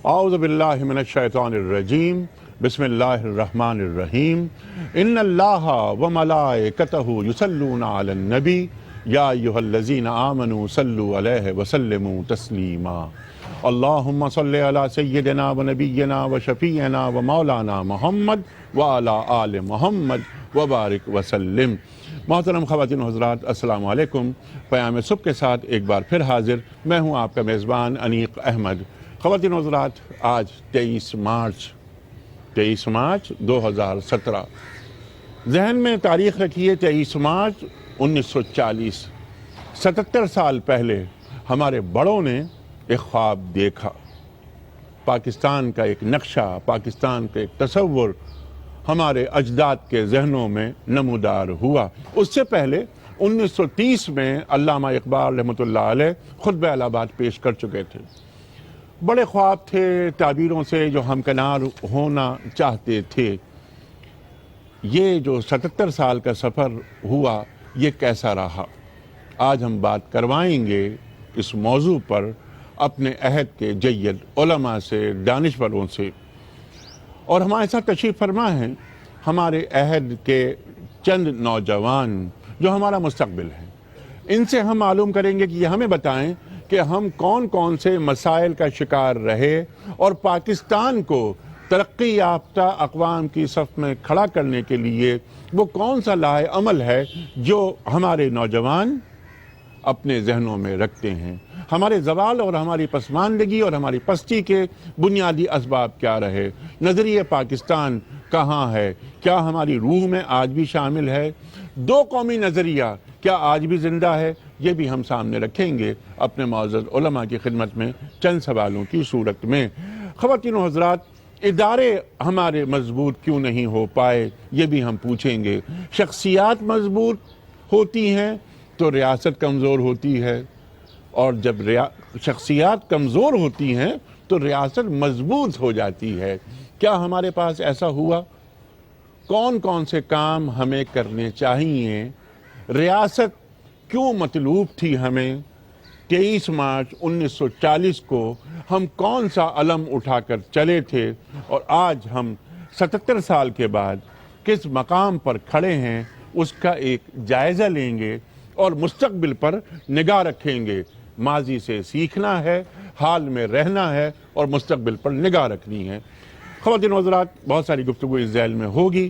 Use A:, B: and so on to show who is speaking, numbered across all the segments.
A: اعوذ باللہ من الشیطان الرجیم بسم اللہ الرحمن الرحیم ان اللہ وملائکتہ یصلون علی النبی یا ایھا الذین آمنوا صلوا علیہ وسلموا تسلیما اللہم صلی علی سیدنا ونبینا وشفیعنا ومولانا محمد وعلی آل محمد وبارک وسلم۔ محترم خواتین و حضرات، السلام علیکم۔ پیام صبح کے ساتھ ایک بار پھر حاضر میں ہوں آپ کا میزبان انیق احمد۔ خواتین و حضرات، آج 23 مارچ 2017۔ ذہن میں تاریخ رکھیے 23 مارچ 1940۔ 77 سال پہلے ہمارے بڑوں نے ایک خواب دیکھا، پاکستان کا ایک نقشہ، پاکستان کا ایک تصور ہمارے اجداد کے ذہنوں میں نمودار ہوا۔ اس سے پہلے 1930 میں علامہ اقبال رحمۃ اللہ علیہ خطبہ الہ آباد پیش کر چکے تھے۔ بڑے خواب تھے تعبیروں سے جو ہمکنار ہونا چاہتے تھے۔ یہ جو 77 سال کا سفر ہوا، یہ کیسا رہا؟ آج ہم بات کروائیں گے اس موضوع پر اپنے عہد کے جید علماء سے، دانشوروں سے۔ اور ہمارے ساتھ تشریف فرما ہیں ہمارے عہد کے چند نوجوان جو ہمارا مستقبل ہے۔ ان سے ہم معلوم کریں گے کہ یہ ہمیں بتائیں کہ ہم کون کون سے مسائل کا شکار رہے اور پاکستان کو ترقی یافتہ اقوام کی صف میں کھڑا کرنے کے لیے وہ کون سا لائحہ عمل ہے جو ہمارے نوجوان اپنے ذہنوں میں رکھتے ہیں۔ ہمارے زوال اور ہماری پسماندگی اور ہماری پستی کے بنیادی اسباب کیا رہے؟ نظریہ پاکستان کہاں ہے؟ کیا ہماری روح میں آج بھی شامل ہے؟ دو قومی نظریہ کیا آج بھی زندہ ہے؟ یہ بھی ہم سامنے رکھیں گے اپنے معزز علماء کی خدمت میں چند سوالوں کی صورت میں۔ خواتین و حضرات، ادارے ہمارے مضبوط کیوں نہیں ہو پائے؟ یہ بھی ہم پوچھیں گے۔ شخصیات مضبوط ہوتی ہیں تو ریاست کمزور ہوتی ہے، اور جب شخصیات کمزور ہوتی ہیں تو ریاست مضبوط ہو جاتی ہے۔ کیا ہمارے پاس ایسا ہوا؟ کون کون سے کام ہمیں کرنے چاہیے؟ ریاست کیوں مطلوب تھی ہمیں؟ 23 مارچ 1940 کو ہم کون سا علم اٹھا کر چلے تھے، اور آج ہم 77 سال کے بعد کس مقام پر کھڑے ہیں، اس کا ایک جائزہ لیں گے اور مستقبل پر نگاہ رکھیں گے۔ ماضی سے سیکھنا ہے، حال میں رہنا ہے اور مستقبل پر نگاہ رکھنی ہے۔ خواتین و حضرات، بہت ساری گفتگو اس ذیل میں ہوگی۔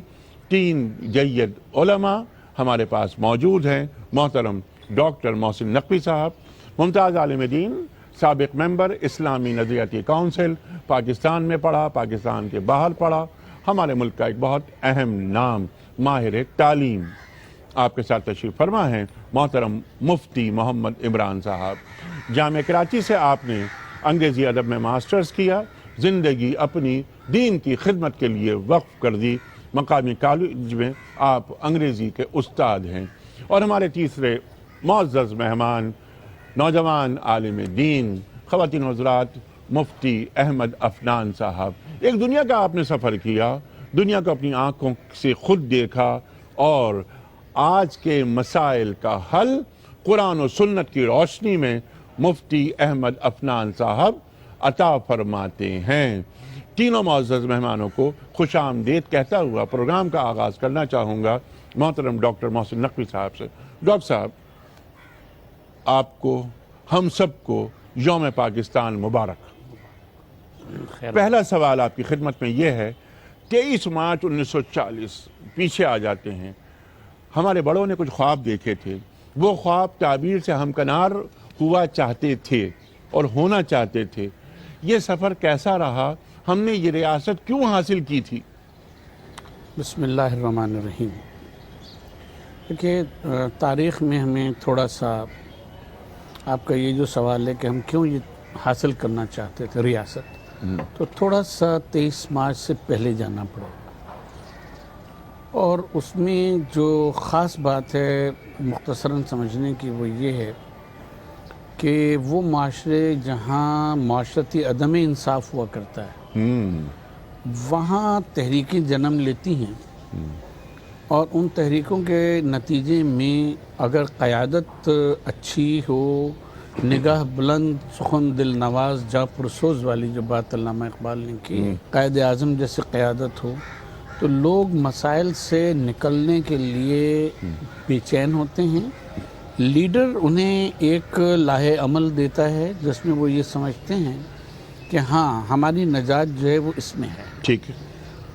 A: 3 جید علماء ہمارے پاس موجود ہیں۔ محترم ڈاکٹر محسن نقوی صاحب، ممتاز عالم دین، سابق ممبر اسلامی نظریاتی کونسل، پاکستان میں پڑھا، پاکستان کے باہر پڑھا، ہمارے ملک کا ایک بہت اہم نام، ماہر تعلیم۔ آپ کے ساتھ تشریف فرما ہیں محترم مفتی محمد عمران صاحب۔ جامعہ کراچی سے آپ نے انگریزی ادب میں ماسٹرز کیا، زندگی اپنی دین کی خدمت کے لیے وقف کر دی۔ مقامی کالج میں آپ انگریزی کے استاد ہیں۔ اور ہمارے تیسرے معزز مہمان، نوجوان عالم دین، خواتین و حضرات، مفتی احمد عفنان صاحب۔ ایک دنیا کا آپ نے سفر کیا، دنیا کو اپنی آنکھوں سے خود دیکھا، اور آج کے مسائل کا حل قرآن و سنت کی روشنی میں مفتی احمد عفنان صاحب عطا فرماتے ہیں۔ تینوں معزز مہمانوں کو خوش آمدید کہتا ہوا پروگرام کا آغاز کرنا چاہوں گا محترم ڈاکٹر محسن نقوی صاحب سے۔ ڈاکٹر صاحب، آپ کو، ہم سب کو یوم پاکستان مبارک۔ پہلا سوال آپ کی خدمت میں یہ ہے، 23 مارچ 1940 پیچھے آ جاتے ہیں۔ ہمارے بڑوں نے کچھ خواب دیکھے تھے، وہ خواب تعبیر سے ہمکنار ہوا چاہتے تھے اور ہونا چاہتے تھے۔ یہ سفر کیسا رہا؟ ہم نے یہ ریاست کیوں حاصل کی تھی؟
B: بسم اللہ الرحمن الرحیم۔ دیکھیے، تاریخ میں ہمیں تھوڑا سا آپ کا یہ جو سوال ہے کہ ہم کیوں یہ حاصل کرنا چاہتے تھے ریاست، تو تھوڑا سا 23 مارچ سے پہلے جانا پڑے گا۔ اور اس میں جو خاص بات ہے مختصراً سمجھنے کی، وہ یہ ہے کہ وہ معاشرے جہاں معاشرتی عدم انصاف ہوا کرتا ہے، وہاں تحریکیں جنم لیتی ہیں، اور ان تحریکوں کے نتیجے میں اگر قیادت اچھی ہو، نگاہ بلند سخن دل نواز جا پرسوز والی جو بات علامہ اقبال نے کی، قائد اعظم جیسے قیادت ہو تو لوگ مسائل سے نکلنے کے لیے بے چین ہوتے ہیں، لیڈر انہیں ایک لاہے عمل دیتا ہے جس میں وہ یہ سمجھتے ہیں کہ ہاں ہماری نجات جو ہے وہ اس میں ہے،
A: ٹھیک ہے،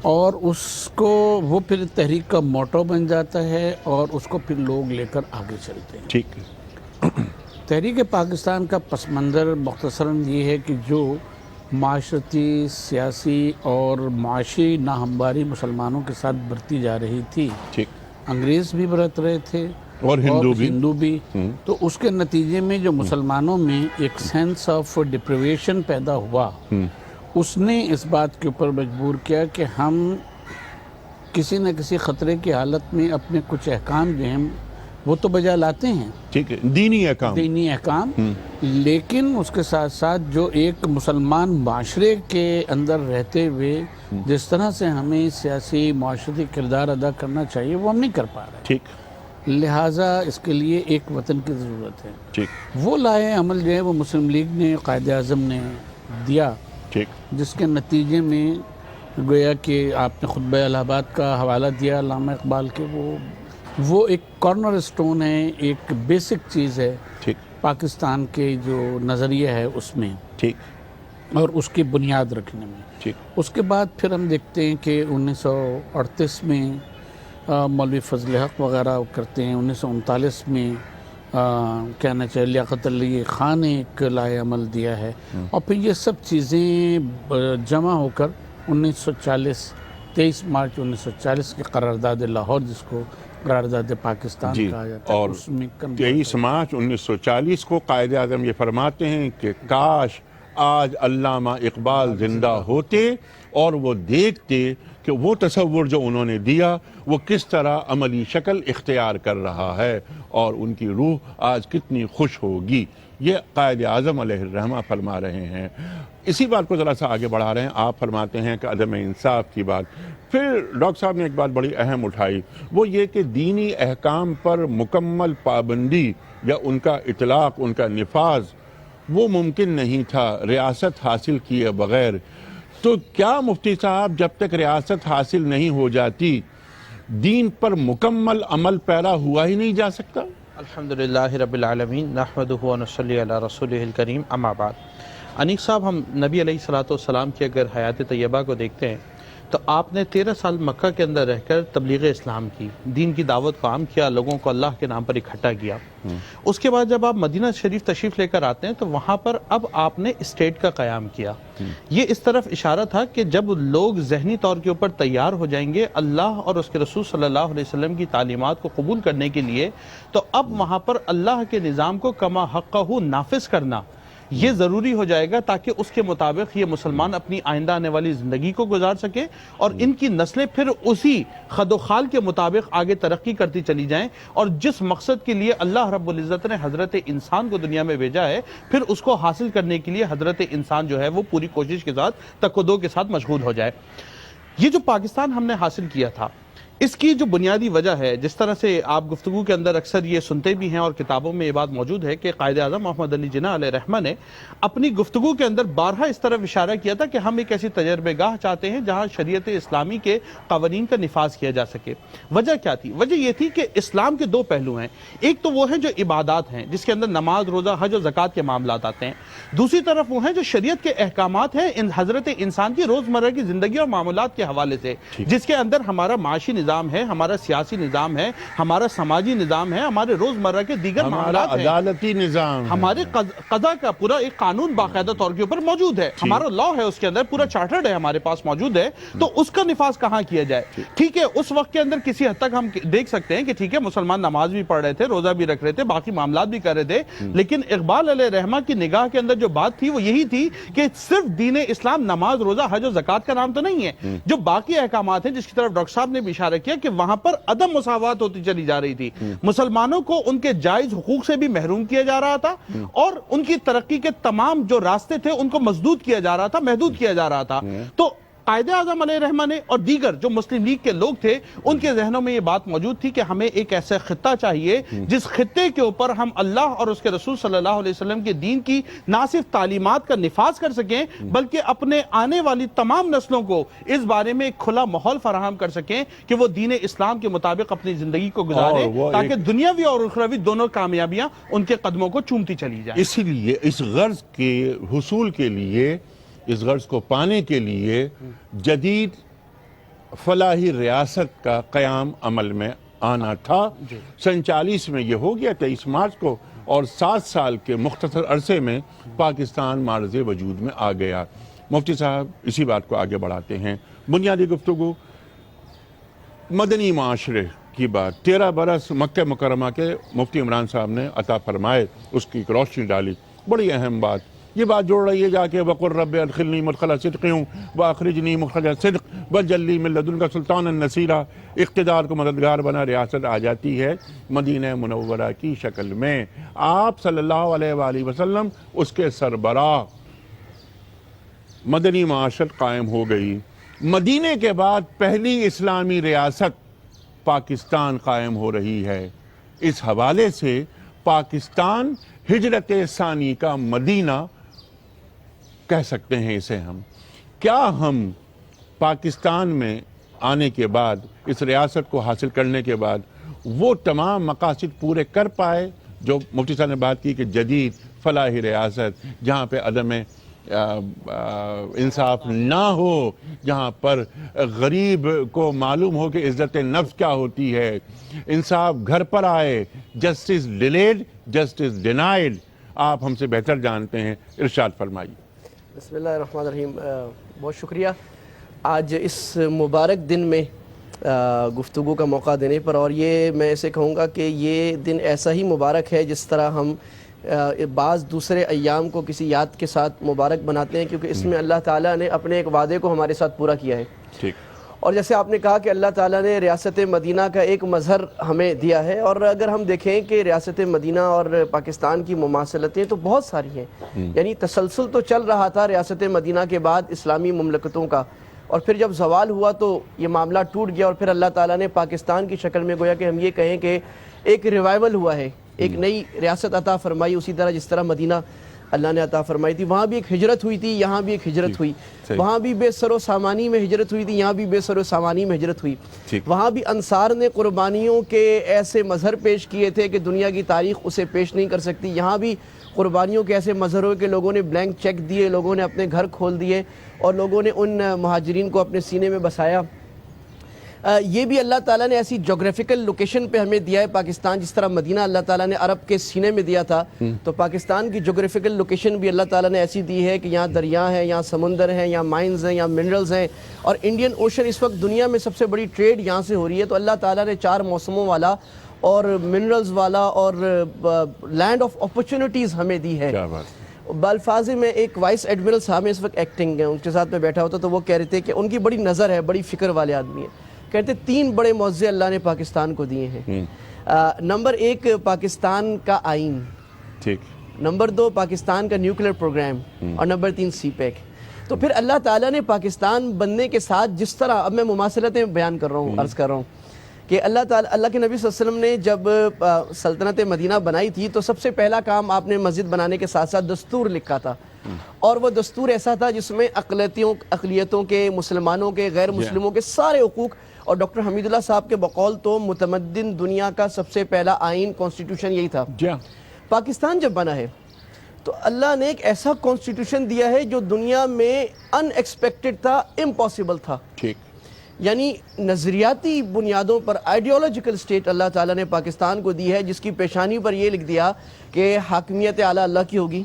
B: اور اس کو وہ پھر تحریک کا موٹو بن جاتا ہے اور اس کو پھر لوگ لے کر آگے چلتے ہیں۔
A: ٹھیک ہے،
B: تحریک پاکستان کا پس منظر مختصراً یہ ہے کہ جو معاشرتی، سیاسی اور معاشی ناہمواری مسلمانوں کے ساتھ برتی جا رہی تھی،
A: ٹھیک،
B: انگریز بھی برت رہے تھے
A: اور ہندو بھی،
B: تو اس کے نتیجے میں جو مسلمانوں میں ایک سینس آف ڈپریویشن پیدا ہوا، اس نے اس بات کے اوپر مجبور کیا کہ ہم کسی نہ کسی خطرے کی حالت میں اپنے کچھ احکام جو ہیں وہ تو بجا لاتے ہیں،
A: ٹھیک ہے، دینی
B: احکام، لیکن اس کے ساتھ ساتھ جو ایک مسلمان معاشرے کے اندر رہتے ہوئے جس طرح سے ہمیں سیاسی معاشرتی کردار ادا کرنا چاہیے وہ ہم نہیں کر پا رہے،
A: ٹھیک،
B: لہٰذا اس کے لیے ایک وطن کی ضرورت ہے۔
A: ٹھیک،
B: وہ لاہے عمل جو ہے وہ مسلم لیگ نے، قائد اعظم نے دیا،
A: ٹھیک،
B: جس کے نتیجے میں گویا کہ آپ نے خطبہ الہ آباد کا حوالہ دیا علامہ اقبال کے، وہ ایک کارنر سٹون ہے، ایک بیسک چیز ہے
A: ٹھیک،
B: پاکستان کے جو نظریہ ہے اس میں
A: ٹھیک،
B: اور اس کی بنیاد رکھنے میں۔
A: ٹھیک،
B: اس کے بعد پھر ہم دیکھتے ہیں کہ 1938 میں مولوی فضل حق وغیرہ کرتے ہیں، 1939 میں کہنا چاہیے لیاقت علی خان نے ایک لاہے عمل دیا ہے، اور پھر یہ سب چیزیں جمع ہو کر 23 مارچ 1940 کی قرارداد لاہور، جس کو قرارداد پاکستان کہا جاتا ہے،
A: اور
B: اس میں
A: 23 مارچ 1940 کو قائد اعظم یہ فرماتے ہیں کہ کاش آج علامہ اقبال زندہ ہوتے اور وہ دیکھتے کہ وہ تصور جو انہوں نے دیا وہ کس طرح عملی شکل اختیار کر رہا ہے اور ان کی روح آج کتنی خوش ہوگی۔ یہ قائد اعظم علیہ الرحمہ فرما رہے ہیں۔ اسی بات کو ذرا سا آگے بڑھا رہے ہیں، آپ فرماتے ہیں کہ عدم انصاف کی بات، پھر ڈاکٹر صاحب نے ایک بات بڑی اہم اٹھائی، وہ یہ کہ دینی احکام پر مکمل پابندی یا ان کا اطلاق، ان کا نفاذ وہ ممکن نہیں تھا ریاست حاصل کیے بغیر۔ تو کیا مفتی صاحب جب تک ریاست حاصل نہیں ہو جاتی دین پر مکمل عمل پیرا ہوا ہی نہیں جا سکتا؟
C: الحمدللہ رب العالمین، نحمدہ و نصلی علی رسولہ الکریم، اما بعد۔ انیق صاحب، ہم نبی علیہ الصلوۃ کی اگر حیات طیبہ کو دیکھتے ہیں تو آپ نے 13 سال مکہ کے اندر رہ کر تبلیغ اسلام کی، دین کی دعوت کو عام کیا، لوگوں کو اللہ کے نام پر اکٹھا کیا۔ اس کے بعد جب آپ مدینہ شریف تشریف لے کر آتے ہیں تو وہاں پر اب آپ نے اسٹیٹ کا قیام کیا۔ یہ اس طرف اشارہ تھا کہ جب لوگ ذہنی طور کے اوپر تیار ہو جائیں گے اللہ اور اس کے رسول صلی اللہ علیہ وسلم کی تعلیمات کو قبول کرنے کے لیے، تو اب وہاں پر اللہ کے نظام کو کما حقہ نافذ کرنا یہ ضروری ہو جائے گا، تاکہ اس کے مطابق یہ مسلمان اپنی آئندہ آنے والی زندگی کو گزار سکے اور ان کی نسلیں پھر اسی خد و خال کے مطابق آگے ترقی کرتی چلی جائیں، اور جس مقصد کے لیے اللہ رب العزت نے حضرت انسان کو دنیا میں بھیجا ہے پھر اس کو حاصل کرنے کے لیے حضرت انسان جو ہے وہ پوری کوشش کے ساتھ تک و دو کے ساتھ مشغول ہو جائے۔ یہ جو پاکستان ہم نے حاصل کیا تھا، اس کی جو بنیادی وجہ ہے، جس طرح سے آپ گفتگو کے اندر اکثر یہ سنتے بھی ہیں اور کتابوں میں یہ بات موجود ہے کہ قائد اعظم محمد علی جناح علیہ رحمہ نے اپنی گفتگو کے اندر بارہا اس طرف اشارہ کیا تھا کہ ہم ایک ایسی تجربہ گاہ چاہتے ہیں جہاں شریعت اسلامی کے قوانین کا نفاذ کیا جا سکے۔ وجہ کیا تھی؟ وجہ یہ تھی کہ اسلام کے دو پہلو ہیں، ایک تو وہ ہیں جو عبادات ہیں جس کے اندر نماز، روزہ، حج و زکوٰۃ کے معاملات آتے ہیں، دوسری طرف وہ ہیں جو شریعت کے احکامات ہیں حضرت انسان کی روزمرہ کی زندگی اور معاملات کے حوالے سے، جس کے اندر ہمارا معاشی نظام ہے، ہمارا سیاسی نظام ہے، ہمارا سماجی نظام ہے، ہمارے روزمرہ کے دیگر معاملات ہیں،
A: عدالتی نظام،
C: ہمارے قضا کا پورا ایک قانون باقاعدہ طور کے اوپر موجود ہے، ہمارا لا ہے، اس کے اندر پورا چارٹرڈ ہے ہمارے پاس موجود ہے، تو اس کا نفاذ کہاں کیا جائے؟ ٹھیک ہے، اس وقت کے اندر کسی حد تک ہم دیکھ سکتے ہیں کہ ٹھیک ہے مسلمان نماز بھی پڑھ رہے تھے، روزہ بھی رکھ رہے تھے، باقی معاملات بھی کر رہے تھے، لیکن اقبال علیہ رحمہ کی نگاہ کے اندر جو بات تھی وہ یہی تھی کہ صرف دین اسلام نماز، روزہ، حج و زکوٰۃ کا نام تو نہیں ہے، جو باقی احکامات ہیں جس کی طرف ڈاکٹر صاحب نے بھی اشارہ کیا کہ وہاں پر عدم مساوات ہوتی چلی جا رہی تھی، مسلمانوں کو ان کے جائز حقوق سے بھی محروم کیا جا رہا تھا اور ان کی ترقی کے تمام جو راستے تھے ان کو مسدود کیا جا رہا تھا، محدود کیا جا رہا تھا۔ تو قائد اعظم علیہ رحمہ نے اور دیگر جو مسلم لیگ کے لوگ تھے ان کے ذہنوں میں یہ بات موجود تھی کہ ہمیں ایک ایسا خطہ چاہیے جس خطے کے اوپر ہم اللہ اور اس کے رسول صلی اللہ علیہ وسلم کے دین کی نہ صرف تعلیمات کا نفاذ کر سکیں بلکہ اپنے آنے والی تمام نسلوں کو اس بارے میں ایک کھلا ماحول فراہم کر سکیں کہ وہ دین اسلام کے مطابق اپنی زندگی کو گزاریں تاکہ دنیاوی اور اخروی دونوں کامیابیاں ان کے قدموں کو چومتی چلی جائیں۔
A: اسی لیے اس غرض کے حصول کے لیے، اس غرض کو پانے کے لیے جدید فلاحی ریاست کا قیام عمل میں آنا تھا۔ 47 میں یہ ہو گیا 23 مارچ کو، اور 7 سال کے مختصر عرصے میں پاکستان معرض وجود میں آ گیا۔ مفتی صاحب اسی بات کو آگے بڑھاتے ہیں۔ بنیادی گفتگو مدنی معاشرے کی بات، 13 برس مکہ مکرمہ کے مفتی عمران صاحب نے عطا فرمائے، اس کی ایک روشنی ڈالی، بڑی اہم بات۔ یہ بات جوڑ رہی ہے جا کے وَقُلْ رَبِّ أَدْخِلْنِي مُدْخَلَ صِدْقٍ وَأَخْرِجْنِي مُخْرَجَ صِدْقٍ وَاجْعَلْ لِي مِن لَّدُنْكَ سُلْطَانًا نَصِيرًا۔ اقتدار کو مددگار بنا ریاست آ جاتی ہے مدینہ منورہ کی شکل میں۔ آپ صلی اللہ علیہ وآلہ وسلم اس کے سربراہ، مدنی معاشرت قائم ہو گئی۔ مدینے کے بعد پہلی اسلامی ریاست پاکستان قائم ہو رہی ہے۔ اس حوالے سے پاکستان ہجرت ثانی کا مدینہ کہہ سکتے ہیں اسے ہم۔ کیا ہم پاکستان میں آنے کے بعد، اس ریاست کو حاصل کرنے کے بعد، وہ تمام مقاصد پورے کر پائے جو مفتی صاحب نے بات کی کہ جدید فلاحی ریاست جہاں پہ عدم انصاف نہ ہو، جہاں پر غریب کو معلوم ہو کہ عزت نفس کیا ہوتی ہے، انصاف گھر پر آئے، جسٹس ڈیلیڈ جسٹس ڈینائیڈ، آپ ہم سے بہتر جانتے ہیں، ارشاد فرمائیے۔
D: بسم اللہ الرحمن الرحیم۔ بہت شکریہ آج اس مبارک دن میں گفتگو کا موقع دینے پر، اور یہ میں اسے کہوں گا کہ یہ دن ایسا ہی مبارک ہے جس طرح ہم بعض دوسرے ایام کو کسی یاد کے ساتھ مبارک بناتے ہیں، کیونکہ اس میں اللہ تعالیٰ نے اپنے ایک وعدے کو ہمارے ساتھ پورا کیا ہے۔
A: ٹھیک۔
D: اور جیسے آپ نے کہا کہ اللہ تعالیٰ نے ریاست مدینہ کا ایک مظہر ہمیں دیا ہے، اور اگر ہم دیکھیں کہ ریاست مدینہ اور پاکستان کی مماثلتیں تو بہت ساری ہیں، یعنی تسلسل تو چل رہا تھا ریاست مدینہ کے بعد اسلامی مملکتوں کا، اور پھر جب زوال ہوا تو یہ معاملہ ٹوٹ گیا، اور پھر اللہ تعالیٰ نے پاکستان کی شکل میں گویا کہ ہم یہ کہیں کہ ایک ریوائول ہوا ہے، ایک نئی ریاست عطا فرمائی، اسی طرح جس طرح مدینہ اللہ نے عطا فرمائی تھی۔ وہاں بھی ایک ہجرت ہوئی تھی، یہاں بھی ایک ہجرت ہوئی، وہاں بھی بے سر و سامانی میں ہجرت ہوئی تھی، یہاں بھی بے سر و سامانی میں ہجرت ہوئی۔ وہاں بھی انصار نے قربانیوں کے ایسے مظہر پیش کیے تھے کہ دنیا کی تاریخ اسے پیش نہیں کر سکتی، یہاں بھی قربانیوں کے ایسے مظہر ہوئے کہ لوگوں نے بلینک چیک دیے، لوگوں نے اپنے گھر کھول دیے، اور لوگوں نے ان مہاجرین کو اپنے سینے میں بسایا۔ یہ بھی اللہ تعالیٰ نے ایسی جغرافیکل لوکیشن پہ ہمیں دیا ہے پاکستان، جس طرح مدینہ اللہ تعالیٰ نے عرب کے سینے میں دیا تھا، تو پاکستان کی جغرافیکل لوکیشن بھی اللہ تعالیٰ نے ایسی دی ہے کہ یہاں دریا ہیں، یہاں سمندر ہیں، یہاں مائنز ہیں، یہاں منرلز ہیں، اور انڈین اوشن اس وقت دنیا میں سب سے بڑی ٹریڈ یہاں سے ہو رہی ہے۔ تو اللہ تعالیٰ نے 4 موسموں والا اور منرلز والا اور لینڈ آف اپرچونٹیز ہمیں دی ہے۔ بالفاظ میں ایک وائس ایڈمرل صاحب اس وقت ایکٹنگ ہیں، ان کے ساتھ میں بیٹھا ہوتا تو وہ کہہ رہے تھے کہ ان کی بڑی نظر ہے، بڑی فکر والے آدمی ہیں، کہتے 3 بڑے معزے اللہ نے پاکستان کو دیے ہیں۔ نمبر 1 پاکستان کا آئین،
A: ٹھیک،
D: نمبر 2 پاکستان کا نیوکلیر پروگرام، اور نمبر 3 سی پیک۔ تو پھر اللہ تعالیٰ نے پاکستان بننے کے ساتھ جس طرح، اب میں مماثلتیں بیان کر رہا ہوں، عرض کر رہا ہوں کہ اللہ تعالیٰ، اللہ کے نبی صلی اللہ علیہ وسلم نے جب سلطنت مدینہ بنائی تھی تو سب سے پہلا کام آپ نے مسجد بنانے کے ساتھ ساتھ دستور لکھا تھا، اور وہ دستور ایسا تھا جس میں اقلیتوں کے، مسلمانوں کے، غیر مسلموں کے سارے حقوق، اور ڈاکٹر حمید اللہ صاحب کے بقول تو متمدن دنیا کا سب سے پہلا آئین، کانسٹیٹیوشن یہی تھا۔ پاکستان جب بنا ہے تو اللہ نے ایک ایسا کانسٹیٹیوشن دیا ہے جو دنیا میں ان ایکسپیکٹڈ تھا، امپاسبل تھا، یعنی نظریاتی بنیادوں پر آئیڈیالوجیکل اسٹیٹ اللہ تعالیٰ نے پاکستان کو دی ہے، جس کی پیشانی پر یہ لکھ دیا کہ حاکمیت اعلیٰ اللہ کی ہوگی،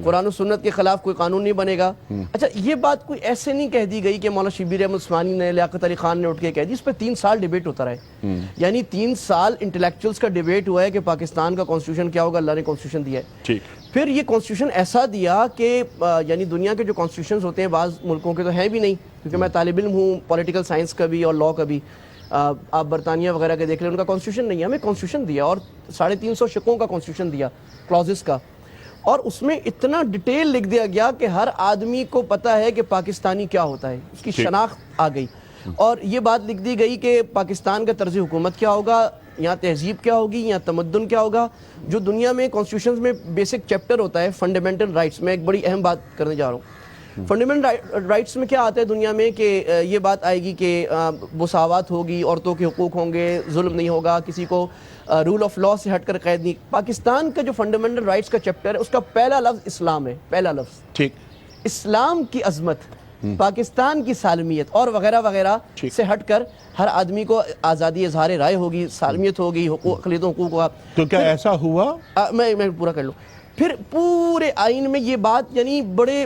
D: قرآن و سنت کے خلاف کوئی قانون نہیں بنے گا۔ اچھا، یہ بات کوئی ایسے نہیں کہہ دی گئی کہ مولانا شبیر احمد عثمانی نے، لیاقت علی خان نے اٹھ کے کہہ دی، اس پہ 3 سال ڈیبیٹ ہوتا رہے، یعنی 3 سال انٹلیکچوئلز کا ڈیبیٹ ہوا ہے کہ پاکستان کا کانسٹیٹیوشن کیا ہوگا۔ اللہ نے کانسٹیٹیوشن دیا ہے، پھر یہ کانسٹیٹیوشن ایسا دیا کہ یعنی دنیا کے جو کانسٹیٹیوشنز ہوتے ہیں بعض ملکوں کے تو ہیں بھی نہیں، کیونکہ میں طالب علم ہوں پولیٹیکل سائنس کا بھی اور لاء کا بھی، آپ برطانیہ وغیرہ کے دیکھ لیں، ان کا کانسٹیٹیوشن نہیں ہے، ہمیں کانسٹیٹیوشن دیا، اور 350 شقوں کا کانسٹیٹیوشن دیا، کلازز کا۔ اور اس میں اتنا ڈیٹیل لکھ دیا گیا کہ ہر آدمی کو پتا ہے کہ پاکستانی کیا ہوتا ہے، اس کی شناخت آ گئی، اور یہ بات لکھ دی گئی کہ پاکستان کا طرز حکومت کیا ہوگا، یہاں تہذیب کیا ہوگی، یہاں تمدن کیا ہوگا. جو دنیا میں کانسٹیٹیوشنز میں بیسک چیپٹر ہوتا ہے فنڈامنٹل رائٹس، میں ایک بڑی اہم بات کرنے جا رہا ہوں. فنڈامنٹل رائٹس میں کیا آتا ہے دنیا میں کہ یہ بات آئے گی کہ مساوات ہوگی، عورتوں کے حقوق ہوں گے، ظلم نہیں ہوگا، کسی کو رول آف لا سے ہٹ کر قید نہیں. پاکستان کا جو فنڈامنٹل رائٹس کا چیپٹر ہے اس کا پہلا لفظ اسلام ہے، پہلا لفظ
A: ٹھیک،
D: اسلام کی عظمت، پاکستان کی سالمیت اور وغیرہ وغیرہ سے ہٹ کر ہر آدمی کو آزادی اظہار رائے ہوگی، سالمیت ہوگی، اقلیتوں حقوق ہوگا.
A: تو کیا ایسا ہوا؟
D: میں پورا کر لوں. پھر پورے آئین میں یہ بات یعنی بڑے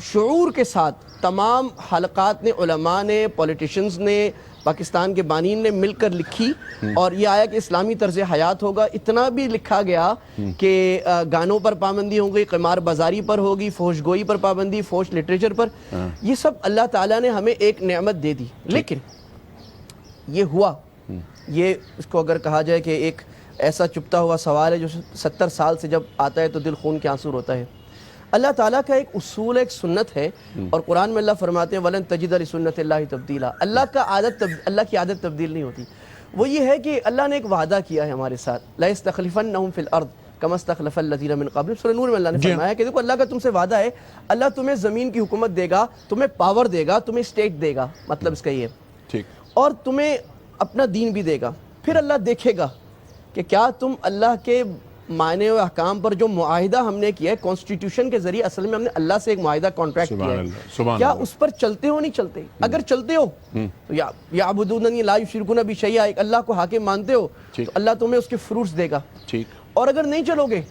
D: شعور کے ساتھ تمام حلقات نے، علماء نے، پولیٹیشنز نے، پاکستان کے بانین نے مل کر لکھی، اور یہ آیا کہ اسلامی طرز حیات ہوگا. اتنا بھی لکھا گیا کہ گانوں پر پابندی ہوگی، قمار بازاری پر ہوگی، فحش گوئی پر پابندی، فحش لٹریچر پر. یہ سب اللہ تعالیٰ نے ہمیں ایک نعمت دے دی. لیکن یہ ہوا، یہ اس کو اگر کہا جائے کہ ایک ایسا چپتا ہوا سوال ہے جو 70 سال سے جب آتا ہے تو دل خون کے آنسو ہوتا ہے. اللہ تعالیٰ کا ایک اصول، ایک سنت ہے، اور قرآن میں اللہ فرماتے ہیں وَلَن تَجِدَ لِسُنَّتِ اللَّهِ تَبْدِيلًا. اللہ کی عادت تبدیل نہیں ہوتی. وہ یہ ہے کہ اللہ نے ایک وعدہ کیا ہے ہمارے ساتھ، لَيَسْتَخْلِفَنَّهُمْ فِي الْأَرْضِ كَمَا اسْتَخْلَفَ الَّذِينَ مِن قَبْلِهِمْ. سورہ نور میں اللہ نے فرمایا کہ دیکھو اللہ کا تم سے وعدہ ہے، اللہ تمہیں زمین کی حکومت دے گا، تمہیں پاور دے گا، تمہیں اسٹیٹ دے گا، مطلب اس کا یہ
A: ٹھیک،
D: اور تمہیں اپنا دین بھی دے گا. پھر اللہ دیکھے گا کہ کیا تم اللہ کے معنی و احکام پر جو معاہدہ ہم نے کیا ہے کانسٹیٹیوشن کے ذریعے، اصل میں ہم نے اللہ سے ایک معاہدہ کانٹریکٹ کیا ہے، کیا اس پر چلتے ہو نہیں چلتے؟ اگر چلتے ہو تو یعبدوننی لا یشرکون بی شیئا، اللہ کو حاکم مانتے ہو تو اللہ تمہیں اس کے فروٹس دے گا. اور اگر نہیں چلو گے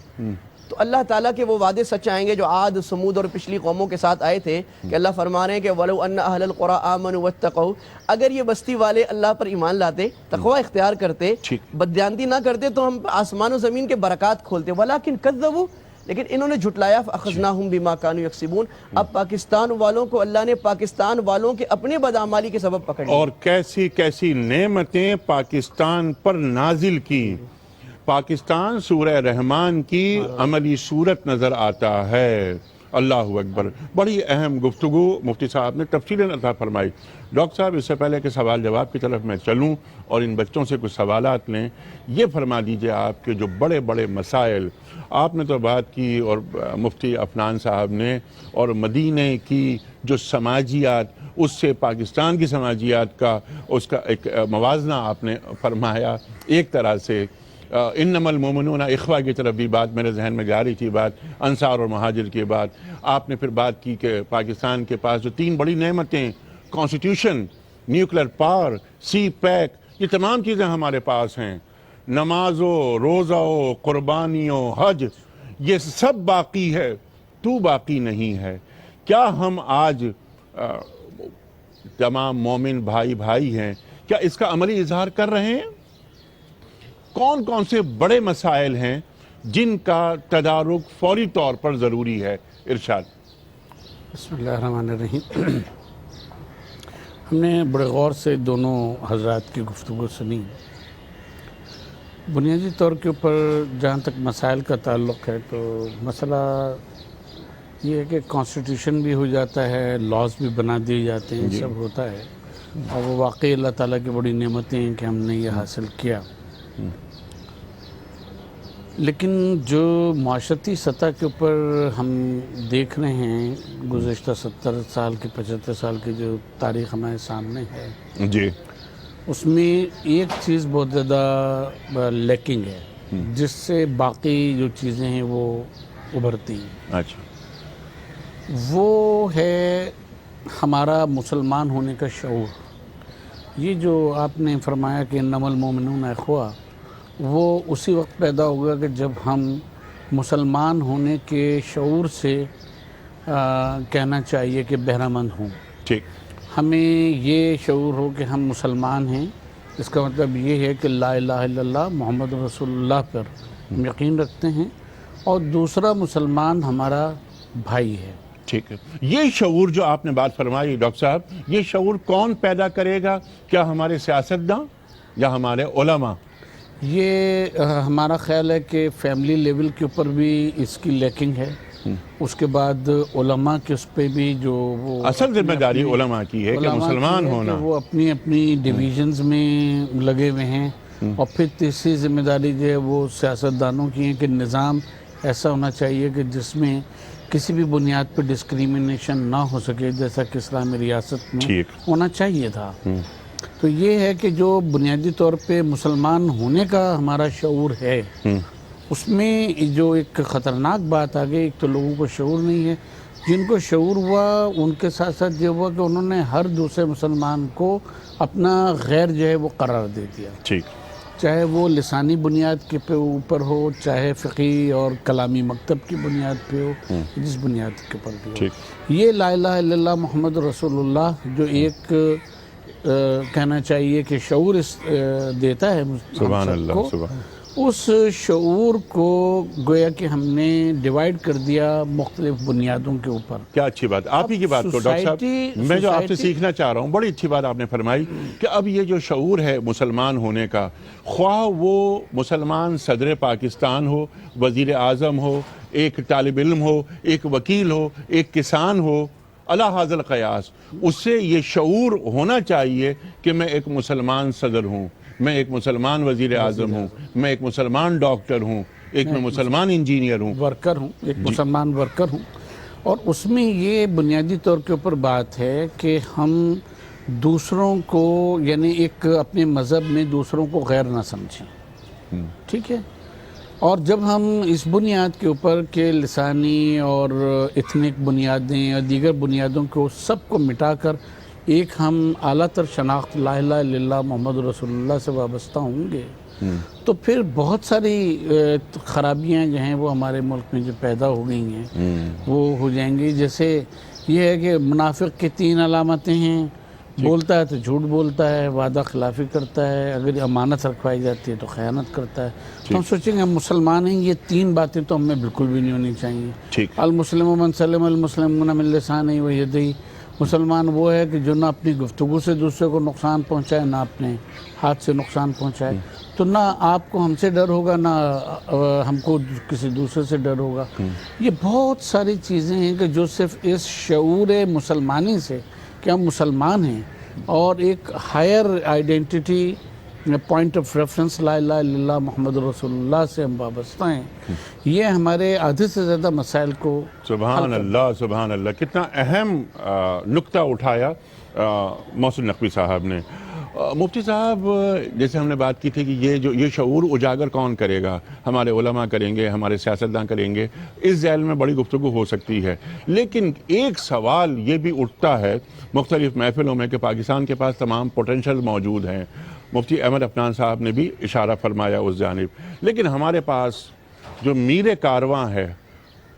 D: تو اللہ تعالیٰ کے وہ وعدے سچ آئیں گے جو عاد، سمود اور پچھلی قوموں کے ساتھ آئے تھے، کہ اللہ فرما رہے ہیں کہ وَلَوْ أَنَّ أَهْلَ الْقُرَىٰ آمَنُوا وَاتَّقَوْا. اگر یہ بستی والے اللہ پر ایمان لاتے، تقوی اختیار کرتے، بددیانتی نہ کرتے، تو ہم آسمان و زمین کے برکات کھولتے. وَلَٰكِنْ كَذَّبُوا، لیکن انہوں نے جھٹلایا. فَأَخَذْنَاهُمْ بِمَا كَانُوا يَكْسِبُونَ. اب پاکستان والوں کو اللہ نے پاکستان والوں کے اپنے بدعمالی کے سبب پکڑ لیا.
A: اور کیسی کیسی نعمتیں پاکستان پر نازل کی. پاکستان سورہ رحمان کی عملی صورت نظر آتا ہے. اللہ اکبر. بڑی اہم گفتگو مفتی صاحب نے تفصیلاً عطا فرمائی. ڈاکٹر صاحب اس سے پہلے کہ سوال جواب کی طرف میں چلوں اور ان بچوں سے کچھ سوالات لیں، یہ فرما دیجئے آپ کے جو بڑے بڑے مسائل آپ نے تو بات کی، اور مفتی عفنان صاحب نے، اور مدینہ کی جو سماجیات، اس سے پاکستان کی سماجیات کا اس کا ایک موازنہ آپ نے فرمایا. ایک طرح سے انما المومنون اخوہ کی طرف بھی بات میرے ذہن میں جا رہی تھی، بات انصار اور مہاجر کی بات آپ نے پھر بات کی کہ پاکستان کے پاس جو 3 بڑی نعمتیں، کانسٹیٹیوشن، نیوکلیر پاور، سی پیک، یہ تمام چیزیں ہمارے پاس ہیں. نماز و روزہ و قربانی و حج، یہ سب باقی ہے، تو باقی نہیں ہے. کیا ہم آج تمام مومن بھائی ہیں، کیا اس کا عملی اظہار کر رہے ہیں؟ کون کون سے بڑے مسائل ہیں جن کا تدارک فوری طور پر ضروری ہے؟ ارشاد.
B: بسم اللہ الرحمن الرحیم. ہم نے بڑے غور سے دونوں حضرات کی گفتگو سنی. بنیادی طور کے اوپر جہاں تک مسائل کا تعلق ہے تو مسئلہ یہ ہے کہ کانسٹیٹیوشن بھی ہو جاتا ہے، لاز بھی بنا دیے جاتے ہیں، سب ہوتا ہے، اور وہ واقعی اللہ تعالیٰ کی بڑی نعمتیں ہیں کہ ہم نے یہ حاصل کیا. لیکن جو معاشرتی سطح کے اوپر ہم دیکھ رہے ہیں، گزشتہ 70 سال کی 75 سال کی جو تاریخ ہمارے سامنے ہے،
A: جی،
B: اس میں ایک چیز بہت زیادہ لیکنگ ہے جس سے باقی جو چیزیں ہیں وہ ابھرتی ہیں.
A: اچھا.
B: وہ ہے ہمارا مسلمان ہونے کا شعور. یہ جو آپ نے فرمایا کہ انما المومنون اخوہ، وہ اسی وقت پیدا ہوگا کہ جب ہم مسلمان ہونے کے شعور سے کہنا چاہیے کہ بہرہ مند ہوں.
A: ٹھیک.
B: ہمیں یہ شعور ہو کہ ہم مسلمان ہیں، اس کا مطلب یہ ہے کہ لا الہ الا اللہ محمد رسول اللہ پر ہم یقین رکھتے ہیں، اور دوسرا مسلمان ہمارا بھائی ہے.
A: ٹھیک ہے. یہ شعور جو آپ نے بات فرمائی ڈاکٹر صاحب، یہ شعور کون پیدا کرے گا؟ کیا ہمارے سیاستداں یا ہمارے علماء؟
B: یہ ہمارا خیال ہے کہ فیملی لیول کے اوپر بھی اس کی لیکنگ ہے، اس کے بعد علماء کے اس پہ بھی جو وہ
A: اصل ذمہ داری علماء کی ہے کہ مسلمان ہونا،
B: وہ اپنی اپنی ڈویژنز میں لگے ہوئے ہیں، اور پھر تیسری ذمہ داری جو ہے وہ سیاستدانوں کی ہے کہ نظام ایسا ہونا چاہیے کہ جس میں کسی بھی بنیاد پہ ڈسکریمنیشن نہ ہو سکے، جیسا کہ اسلامی ریاست میں ہونا چاہیے تھا۔ تو یہ ہے کہ جو بنیادی طور پہ مسلمان ہونے کا ہمارا شعور ہے، اس میں جو ایک خطرناک بات آ گئی، ایک تو لوگوں کو شعور نہیں ہے، جن کو شعور ہوا ان کے ساتھ ساتھ یہ ہوا کہ انہوں نے ہر دوسرے مسلمان کو اپنا غیر جو ہے وہ قرار دے دیا، چاہے وہ لسانی بنیاد کے اوپر ہو، چاہے فقہی اور کلامی مکتب کی بنیاد پہ ہو، جس بنیاد کے اوپر بھی ہو۔ یہ لا الہ الا اللہ محمد رسول اللہ جو ایک کہنا چاہیے کہ شعور دیتا ہے
A: سبحان اللہ،
B: اس شعور کو گویا کہ ہم نے ڈیوائیڈ کر دیا مختلف بنیادوں کے اوپر۔
A: کیا اچھی بات، آپ ہی کی بات کو ڈاکٹر صاحب میں جو آپ سے سیکھنا چاہ رہا ہوں، بڑی اچھی بات آپ نے فرمائی کہ اب یہ جو شعور ہے مسلمان ہونے کا، خواہ وہ مسلمان صدر پاکستان ہو، وزیر اعظم ہو، ایک طالب علم ہو، ایک وکیل ہو، ایک کسان ہو، علی حاضر قیاس، اس سے یہ شعور ہونا چاہیے کہ میں ایک مسلمان صدر ہوں، میں ایک مسلمان وزیر اعظم ہوں، میں ایک مسلمان ڈاکٹر ہوں، ایک میں مسلمان انجینئر ہوں،
B: ورکر ہوں، ایک مسلمان ورکر ہوں۔ اور اس میں یہ بنیادی طور کے اوپر بات ہے کہ ہم دوسروں کو، یعنی ایک اپنے مذہب میں دوسروں کو غیر نہ سمجھیں، ٹھیک ہے؟ اور جب ہم اس بنیاد کے اوپر کہ لسانی اور ایتھنک بنیادیں اور دیگر بنیادوں کو سب کو مٹا کر ایک ہم اعلیٰ تر شناخت لا الہ الا اللہ محمد رسول اللہ سے وابستہ ہوں گے، تو پھر بہت ساری خرابیاں جو ہیں وہ ہمارے ملک میں جو پیدا ہو گئی ہیں وہ ہو جائیں گی۔ جیسے یہ ہے کہ منافق کی 3 علامتیں ہیں، بولتا ہے تو جھوٹ بولتا ہے، وعدہ خلافی کرتا ہے، اگر امانت رکھوائی جاتی ہے تو خیانت کرتا ہے۔ تو ہم سوچیں گے ہم مسلمان ہیں، یہ 3 باتیں تو ہمیں بالکل بھی نہیں ہونی چاہیے۔ المسلم من سلم المسلمون من لسانہ و یدہ، مسلمان وہ ہے کہ جو نہ اپنی گفتگو سے دوسرے کو نقصان پہنچائے، نہ اپنے ہاتھ سے نقصان پہنچائے۔ تو نہ آپ کو ہم سے ڈر ہوگا، نہ ہم کو کسی دوسرے سے ڈر ہوگا۔ یہ بہت ساری چیزیں ہیں کہ جو صرف اس شعور مسلمانی سے کہ ہم مسلمان ہیں اور ایک higher identity point of reference لا الہ الا اللہ محمد رسول اللہ سے ہم وابستہ ہیں، یہ ہمارے آدھے سے زیادہ مسائل کو
A: سبحان اللہ، سبحان اللہ، کتنا اہم نقطہ اٹھایا محسن نقوی صاحب نے۔ مفتی صاحب، جیسے ہم نے بات کی تھی کہ یہ شعور اجاگر کون کرے گا؟ ہمارے علماء کریں گے، ہمارے سیاستدان کریں گے، اس ذیل میں بڑی گفتگو ہو سکتی ہے، لیکن ایک سوال یہ بھی اٹھتا ہے مختلف محفلوں میں کہ پاکستان کے پاس تمام پوٹینشل موجود ہیں، مفتی احمد عفنان صاحب نے بھی اشارہ فرمایا اس جانب، لیکن ہمارے پاس جو میر کارواں ہے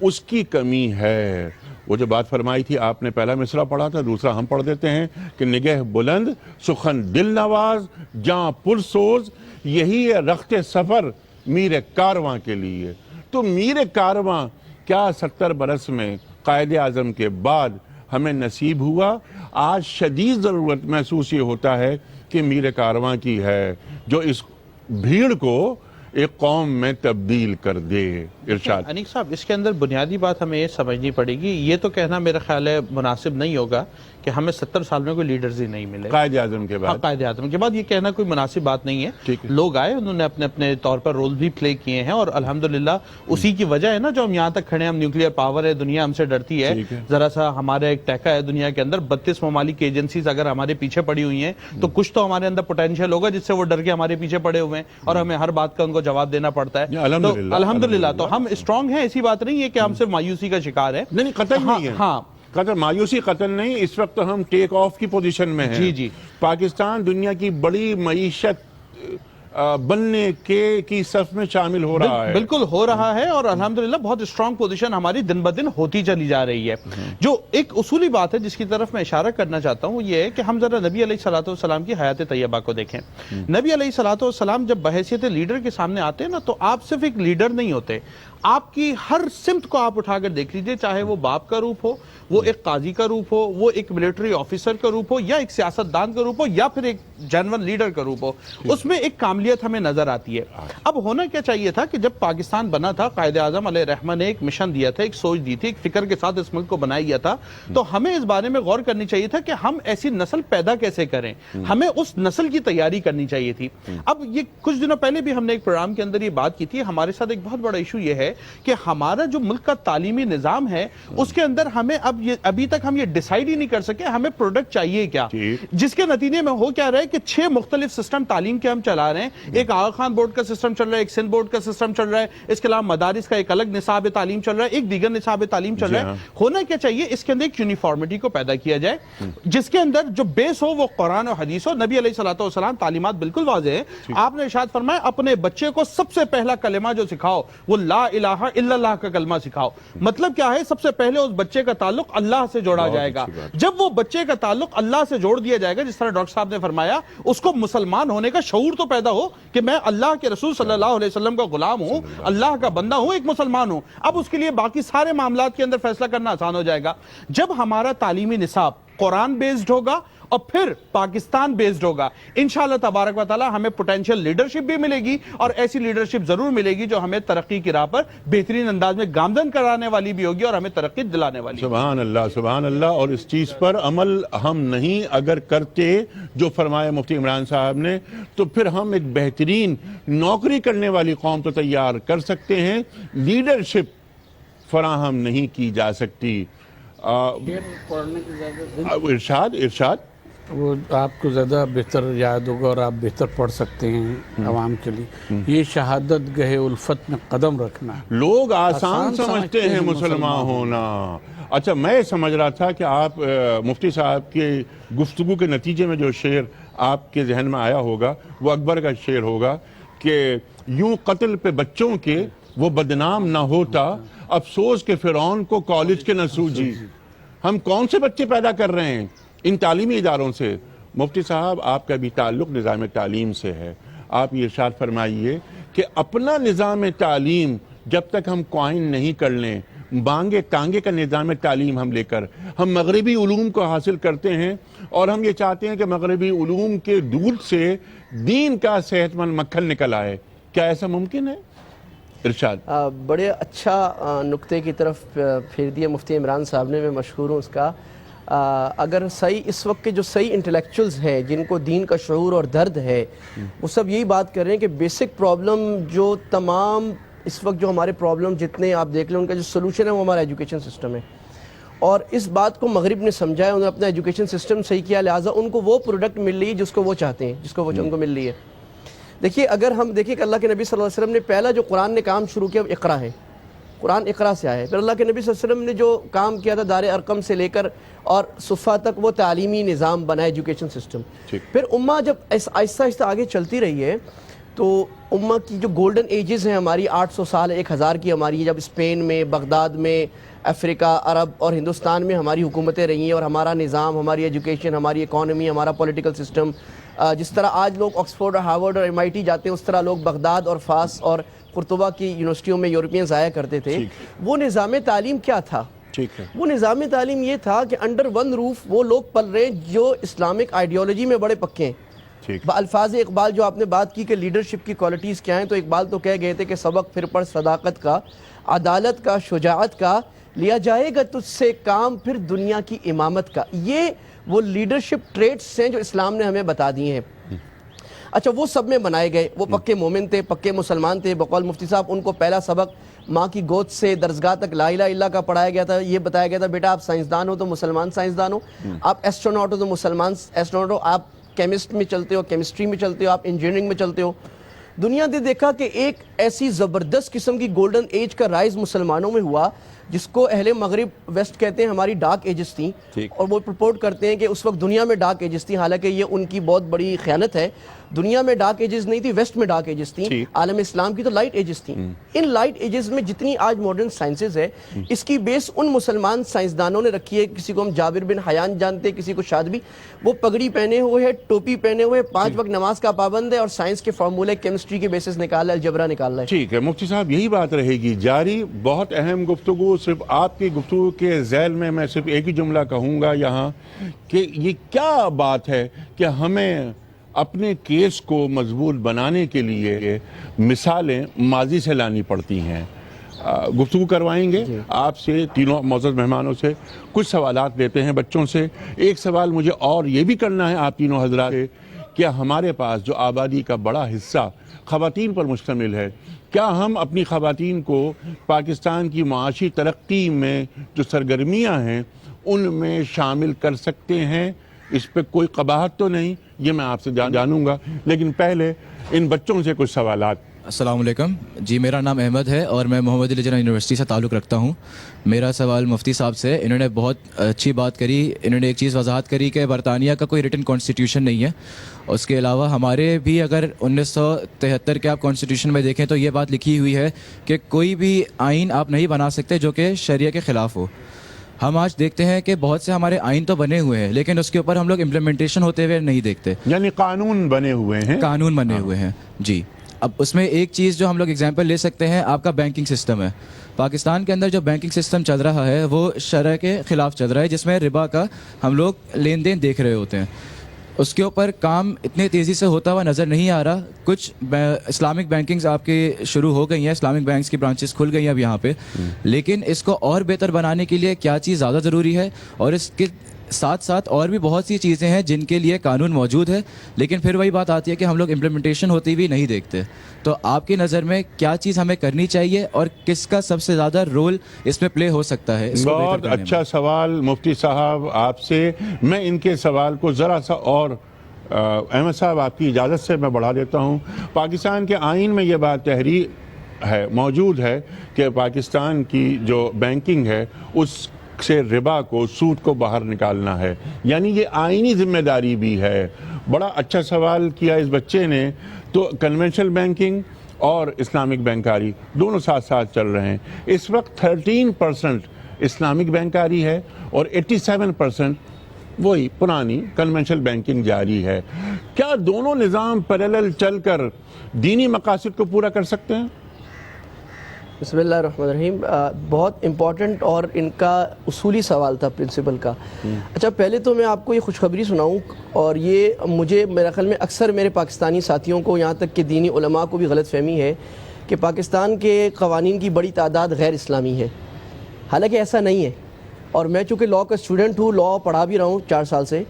A: اس کی کمی ہے۔ وہ جو بات فرمائی تھی، آپ نے پہلا مصرع پڑھا تھا، دوسرا ہم پڑھ دیتے ہیں کہ نگہ بلند سخن دل نواز جاں پرسوز، یہی ہے رخت سفر میر کارواں کے لیے۔ تو میر کارواں کیا 70 برس میں قائد اعظم کے بعد ہمیں نصیب ہوا؟ آج شدید ضرورت محسوس یہ ہوتا ہے کہ میر کارواں کی ہے جو اس بھیڑ کو ایک قوم میں تبدیل کر دے۔ ارشاد
C: انیق صاحب، اس کے اندر بنیادی بات ہمیں یہ سمجھنی پڑے گی، یہ تو کہنا میرا خیال ہے مناسب نہیں ہوگا کہ ہمیں 70 سال میں کوئی لیڈرز ہی نہیں ملے
A: قائد اعظم کے بعد۔
C: قائد اعظم کے بعد یہ کہنا کوئی مناسب بات نہیں ہے۔ لوگ آئے، انہوں نے اپنے اپنے طور پر رول بھی پلے کیے ہیں، اور الحمدللہ اسی کی وجہ ہے نا جو ہم یہاں تک کھڑے ہیں۔ ہم نیوکلیئر پاور ہے، دنیا ہم سے ڈرتی ہے، ذرا سا ہمارا ایک ٹیکا ہے دنیا کے اندر، 32 ممالک کی ایجنسیز اگر ہمارے پیچھے پڑی ہوئی ہیں تو کچھ تو ہمارے اندر پوٹینشیل ہوگا جس سے وہ ڈر کے ہمارے پیچھے پڑے ہوئے ہیں اور ہمیں ہر بات کا ان کو جواب دینا پڑتا ہے۔ الحمدللہ تو ہم اسٹرانگ ہیں، ایسی بات نہیں ہے کہ ہم صرف مایوسی کا شکار ہے۔
A: نہیں، قطعی نہیں ہے۔ ہاں، قتل مایوسی قتل نہیں، اس وقت ہم ٹیک آف کی پوزیشن میں ہیں۔
C: جی
A: پاکستان دنیا کی بڑی معیشت بننے کی صف میں شامل ہو رہا ہے،
C: بالکل ہو رہا ہے، اور الحمدللہ بہت اسٹرانگ پوزیشن ہماری دن بدن ہوتی چلی جا رہی ہے۔ جو ایک اصولی بات ہے جس کی طرف میں اشارہ کرنا چاہتا ہوں وہ یہ ہے کہ ہم ذرا نبی علیہ الصلوۃ والسلام کی حیات طیبہ کو دیکھیں۔ نبی علیہ الصلوۃ والسلام جب بحیثیت لیڈر کے سامنے آتے ہیں نا تو آپ صرف ایک لیڈر نہیں ہوتے، آپ کی ہر سمت کو آپ اٹھا کر دیکھ لیجئے، چاہے وہ باپ کا روپ ہو، وہ ایک قاضی کا روپ ہو، وہ ایک ملٹری آفیسر کا روپ ہو، یا ایک سیاستدان کا روپ ہو، یا پھر ایک جنرل لیڈر کا روپ ہو، اس میں ایک کاملیت ہمیں نظر آتی ہے۔ اب ہونا کیا چاہیے تھا کہ جب پاکستان بنا تھا، قائد اعظم علیہ الرحمہ نے ایک مشن دیا تھا، ایک سوچ دی تھی، ایک فکر کے ساتھ اس ملک کو بنایا گیا تھا، تو ہمیں اس بارے میں غور کرنی چاہیے تھا کہ ہم ایسی نسل پیدا کیسے کریں، ہمیں اس نسل کی تیاری کرنی چاہیے تھی۔ اب یہ کچھ دنوں پہلے بھی ہم نے ایک پروگرام کے اندر یہ بات کی تھی، ہمارے ساتھ ایک بہت بڑا ایشو یہ ہے کہ ہمارا جو ملک کا تعلیمی نظام ہے اس کے اندر ہمیں ابھی تک ہم یہ ڈیسائیڈ ہی نہیں کر سکے ہمیں پروڈکٹ چاہیے کیا، جس کے نتیجے میں ہو کیا رہا ہے کہ 6 مختلف سسٹم تعلیم کے ہم چلا رہے ہیں۔ ایک آغا خان بورڈ کا سسٹم چل رہا ہے، ایک سندھ بورڈ کا سسٹم چل رہا ہے، اس کے علاوہ مدارس کا ایک الگ نصاب تعلیم چل رہا ہے، ایک دیگر نصاب تعلیم چل رہا ہے۔ ہونا کیا چاہیے، اس کے اندر ایک یونیفارمٹی کو پیدا کیا جائے جس کے اندر جو بیس ہو وہ قرآن اور حدیث ہو۔ نبی علیہ الصلوۃ والسلام تعلیمات بالکل واضح ہے، آپ نے ارشاد فرمایا اپنے بچے کو سب سے پہلا کلمہ جو سکھاؤ وہ لا الہ الا اللہ کا کلمہ سکھاؤ۔ مطلب کیا ہے، سب سے پہلے اس بچے کا تعلق اللہ سے جوڑا جائے گا۔ جب وہ بچے کا تعلق اللہ سے جوڑ دیا جائے گا، جس طرح ڈاکٹر صاحب نے فرمایا، اس کو مسلمان ہونے کا شعور تو پیدا ہو کہ میں اللہ کے رسول صلی اللہ علیہ وسلم کا غلام ہوں، اللہ کا بندہ ہوں، ایک مسلمان ہوں۔ اب اس کے لیے باقی سارے معاملات کے اندر فیصلہ کرنا آسان ہو جائے گا۔ جب ہمارا تعلیمی نصاب قرآن بیسڈ ہوگا اور پھر پاکستان بیسڈ ہوگا، انشاءاللہ تبارک و تعالی ہمیں پوٹینشیل لیڈرشپ بھی ملے گی، اور ایسی لیڈرشپ ضرور ملے گی جو ہمیں ترقی کی راہ پر بہترین انداز میں گامزن کرانے والی بھی ہوگی اور ہمیں ترقی دلانے والی۔
A: سبحان اللہ، سبحان اللہ۔ اور اس چیز پر عمل ہم نہیں اگر کرتے جو فرمایا مفتی عمران صاحب نے، تو پھر ہم ایک بہترین نوکری کرنے والی قوم تو تیار کر سکتے ہیں، لیڈرشپ فراہم نہیں کی جا سکتی۔ ارشاد
B: وہ آپ کو زیادہ بہتر یاد ہوگا اور آپ بہتر پڑھ سکتے ہیں عوام کے لیے۔ یہ شہادت گہے الفت میں قدم رکھنا،
A: لوگ آسان سمجھتے ہیں مسلمان ہونا۔ اچھا، میں سمجھ رہا تھا کہ آپ مفتی صاحب کے گفتگو کے نتیجے میں جو شعر آپ کے ذہن میں آیا ہوگا وہ اکبر کا شعر ہوگا کہ یوں قتل پہ بچوں کے وہ بدنام نہ ہوتا، افسوس کہ فرعون کو کالج کے نہ سوجی۔ ہم کون سے بچے پیدا کر رہے ہیں ان تعلیمی اداروں سے؟ مفتی صاحب، آپ کا بھی تعلق نظام تعلیم سے ہے، آپ یہ ارشاد فرمائیے کہ اپنا نظام تعلیم جب تک ہم قائم نہیں کر لیں، بانگے تانگے کا نظام تعلیم ہم لے کر ہم مغربی علوم کو حاصل کرتے ہیں، اور ہم یہ چاہتے ہیں کہ مغربی علوم کے دودھ سے دین کا صحت مند مکھن نکل آئے، کیا ایسا ممکن ہے؟ ارشاد۔
D: بڑے اچھا نقطے کی طرف پھیر دیا مفتی عمران صاحب نے، میں مشہور ہوں اس کا۔ اگر صحیح اس وقت کے جو صحیح انٹلیکچولز ہیں جن کو دین کا شعور اور درد ہے، وہ سب یہی بات کر رہے ہیں کہ بیسک پرابلم جو تمام اس وقت جو ہمارے پرابلم جتنے آپ دیکھ لیں ان کا جو سلوشن ہے وہ ہمارا ایجوکیشن سسٹم ہے، اور اس بات کو مغرب نے سمجھا ہے، انہوں نے اپنا ایجوکیشن سسٹم صحیح کیا، لہٰذا ان کو وہ پروڈکٹ مل رہی ہے جس کو وہ چاہتے ہیں، جس کو وہ ان کو مل رہی ہے۔ دیکھیے، اگر ہم دیکھیں کہ اللہ کے نبی صلی اللہ علیہ وسلم نے پہلا جو قرآن نے کام شروع کیا وہ اقرا ہے، قرآن اقرا سے آیا ہے۔ پھر اللہ کے نبی صلی اللہ علیہ وسلم نے جو کام کیا تھا دار ارقم سے لے کر اور صفہ تک، وہ تعلیمی نظام بنا، ایجوکیشن سسٹم۔ پھر امہ جب آہستہ آہستہ آگے چلتی رہی ہے تو امہ کی جو گولڈن ایجز ہیں ہماری 800 سال 1000 کی ہماری، جب اسپین میں، بغداد میں، افریقہ، عرب اور ہندوستان میں ہماری حکومتیں رہی ہیں، اور ہمارا نظام، ہماری ایجوکیشن، ہماری اکانومی، ہمارا پولیٹیکل سسٹم، جس طرح آج لوگ آکسفورڈ اور ہارورڈ اور MIT جاتے ہیں، اس طرح لوگ بغداد اور فاس اور قرطبہ کی یونیورسٹیوں میں یورپینز آیا کرتے تھے۔ وہ نظام تعلیم کیا تھا؟ وہ نظام تعلیم یہ تھا کہ انڈر ون روف وہ لوگ پل رہے ہیں جو اسلامک آئیڈیالوجی میں بڑے پکے ہیں۔ الفاظ اقبال جو آپ نے بات کی کہ لیڈرشپ کی کوالٹیز کیا ہیں، تو اقبال تو کہہ گئے تھے کہ سبق پھر پڑھ صداقت کا، عدالت کا، شجاعت کا، لیا جائے گا تجھ سے کام پھر دنیا کی امامت کا۔ یہ وہ لیڈرشپ ٹریٹس ہیں جو اسلام نے ہمیں بتا دی ہیں۔ اچھا، وہ سب میں بنائے گئے، وہ پکے مومن تھے، پکے مسلمان تھے۔ بقول مفتی صاحب، ان کو پہلا سبق ماں کی گود سے درسگاہ تک لا الہ الا اللہ کا پڑھایا گیا تھا۔ یہ بتایا گیا تھا بیٹا آپ سائنسدان ہو تو مسلمان سائنسدان ہو، آپ ایسٹروناٹ ہو تو مسلمان ایسٹروناٹ ہو، آپ کیمسٹ میں چلتے ہو، کیمسٹری میں چلتے ہو، آپ انجینئرنگ میں چلتے ہو۔ دنیا نے دیکھا کہ ایک ایسی زبردست قسم کی گولڈن ایج کا رائز مسلمانوں میں ہوا جس کو اہل مغرب ویسٹ کہتے ہیں ہماری ڈارک ایجز تھیں، اور وہ رپورٹ کرتے ہیں کہ اس وقت دنیا میں ڈارک ایجز تھیں، حالانکہ یہ ان کی بہت بڑی خیانت ہے۔ دنیا میں ڈارک ایجز نہیں تھی، ویسٹ میں ڈارک ایجز تھیں، عالم اسلام کی تو لائٹ ایجز تھیں۔ ان لائٹ ایجز میں جتنی آج ماڈرن سائنسز ہے، اس کی بیس ان مسلمان سائنسدانوں نے رکھی ہے۔ کسی کو ہم جابر بن حیان جانتے ہیں، کسی کو شادبی، وہ پگڑی پہنے ہوئے ہے، ٹوپی پہنے ہوئے، 5 وقت نماز کا پابند ہے، اور سائنس کے فارمولے کیمسٹری کے بیسس نکالا، الجبرا نکالا۔ نکالنا ہے.
A: ٹھیک ہے مفتی صاحب، یہی بات رہے گی جاری. بہت اہم گفتگو. صرف آپ کی گفتگو کے ذیل میں صرف ایک ہی جملہ کہوں گا یہاں کہ یہ کیا بات ہے کہ ہمیں اپنے کیس کو مضبوط بنانے کے لیے مثالیں ماضی سے لانی پڑتی ہیں. گفتگو کروائیں گے آپ سے، تینوں معزز مہمانوں سے. کچھ سوالات لیتے ہیں بچوں سے. ایک سوال مجھے اور یہ بھی کرنا ہے آپ تینوں حضرات سے کہ ہمارے پاس جو آبادی کا بڑا حصہ خواتین پر مشتمل ہے، کیا ہم اپنی خواتین کو پاکستان کی معاشی ترقی میں جو سرگرمیاں ہیں ان میں شامل کر سکتے ہیں؟ اس پہ کوئی قباحت تو نہیں؟ یہ میں آپ سے جانوں گا، لیکن پہلے ان بچوں سے کچھ سوالات.
E: السلام علیکم جی، میرا نام احمد ہے اور میں محمد علی جناح یونیورسٹی سے تعلق رکھتا ہوں. میرا سوال مفتی صاححب سے. انہوں نے بہت اچھی بات کری. انہوں نے ایک چیز وضاحت کری کہ برطانیہ کا کوئی ریٹن کانسٹیٹیوشن نہیں ہے. اس کے علاوہ ہمارے بھی اگر 1973 کے آپ کانسٹیٹیوشن میں دیکھیں تو یہ بات لکھی ہوئی ہے کہ کوئی بھی آئین آپ نہیں بنا سکتے جو کہ شریعہ کے خلاف ہو. ہم آج دیکھتے ہیں کہ بہت سے ہمارے آئین تو بنے ہوئے ہیں لیکن اس کے اوپر ہم لوگ امپلیمنٹیشن ہوتے ہوئے نہیں دیکھتے.
A: یعنی قانون بنے ہوئے ہیں.
E: قانون بنے ہوئے ہیں جی. اب اس میں ایک چیز جو ہم لوگ اگزامپل لے سکتے ہیں، آپ کا بینکنگ سسٹم ہے. پاکستان کے اندر جو بینکنگ سسٹم چل رہا ہے وہ شرع کے خلاف چل رہا ہے، جس میں ربا کا ہم لوگ لین دین دیکھ رہے ہوتے ہیں. اس کے اوپر کام اتنی تیزی سے ہوتا ہوا نظر نہیں آ رہا. کچھ اسلامک بینکنگز آپ کی شروع ہو گئی ہیں، اسلامک بینکس کی برانچز کھل گئی ہیں اب یہاں پہ، لیکن اس کو اور بہتر بنانے کے لیے کیا چیز زیادہ ضروری ہے؟ اور اس کے ساتھ ساتھ اور بھی بہت سی چیزیں ہیں جن کے لیے قانون موجود ہے، لیکن پھر وہی بات آتی ہے کہ ہم لوگ امپلیمنٹیشن ہوتی بھی نہیں دیکھتے. تو آپ کی نظر میں کیا چیز ہمیں کرنی چاہیے اور کس کا سب سے زیادہ رول اس میں پلے ہو سکتا ہے؟
A: بہت اچھا سوال مفتی صاحب آپ سے. میں ان کے سوال کو ذرا سا اور احمد صاحب آپ کی اجازت سے میں بڑھا دیتا ہوں. پاکستان کے آئین میں یہ بات تحریر ہے، موجود ہے کہ پاکستان کی جو بینکنگ ہے اس سے ربا کو، سود کو باہر نکالنا ہے. یعنی یہ آئینی ذمہ داری بھی ہے. بڑا اچھا سوال کیا اس بچے نے. تو کنونشنل بینکنگ اور اسلامک بینکاری دونوں ساتھ ساتھ چل رہے ہیں. اس وقت 13% اسلامک بینکاری ہے اور 87% وہی پرانی کنونشنل بینکنگ جاری ہے. کیا دونوں نظام پیرالل چل کر دینی مقاصد کو پورا کر سکتے ہیں؟
D: بسم اللہ الرحمن الرحیم. بہت امپورٹنٹ اور ان کا اصولی سوال تھا پرنسپل کا. اچھا پہلے تو میں آپ کو یہ خوشخبری سناؤں، اور یہ مجھے میرے خیال میں اکثر میرے پاکستانی ساتھیوں کو، یہاں تک کہ دینی علماء کو بھی غلط فہمی ہے کہ پاکستان کے قوانین کی بڑی تعداد غیر اسلامی ہے. حالانکہ ایسا نہیں ہے. اور میں چونکہ لاء کا اسٹوڈنٹ ہوں، لاء پڑھا بھی رہا ہوں 4 سال سے،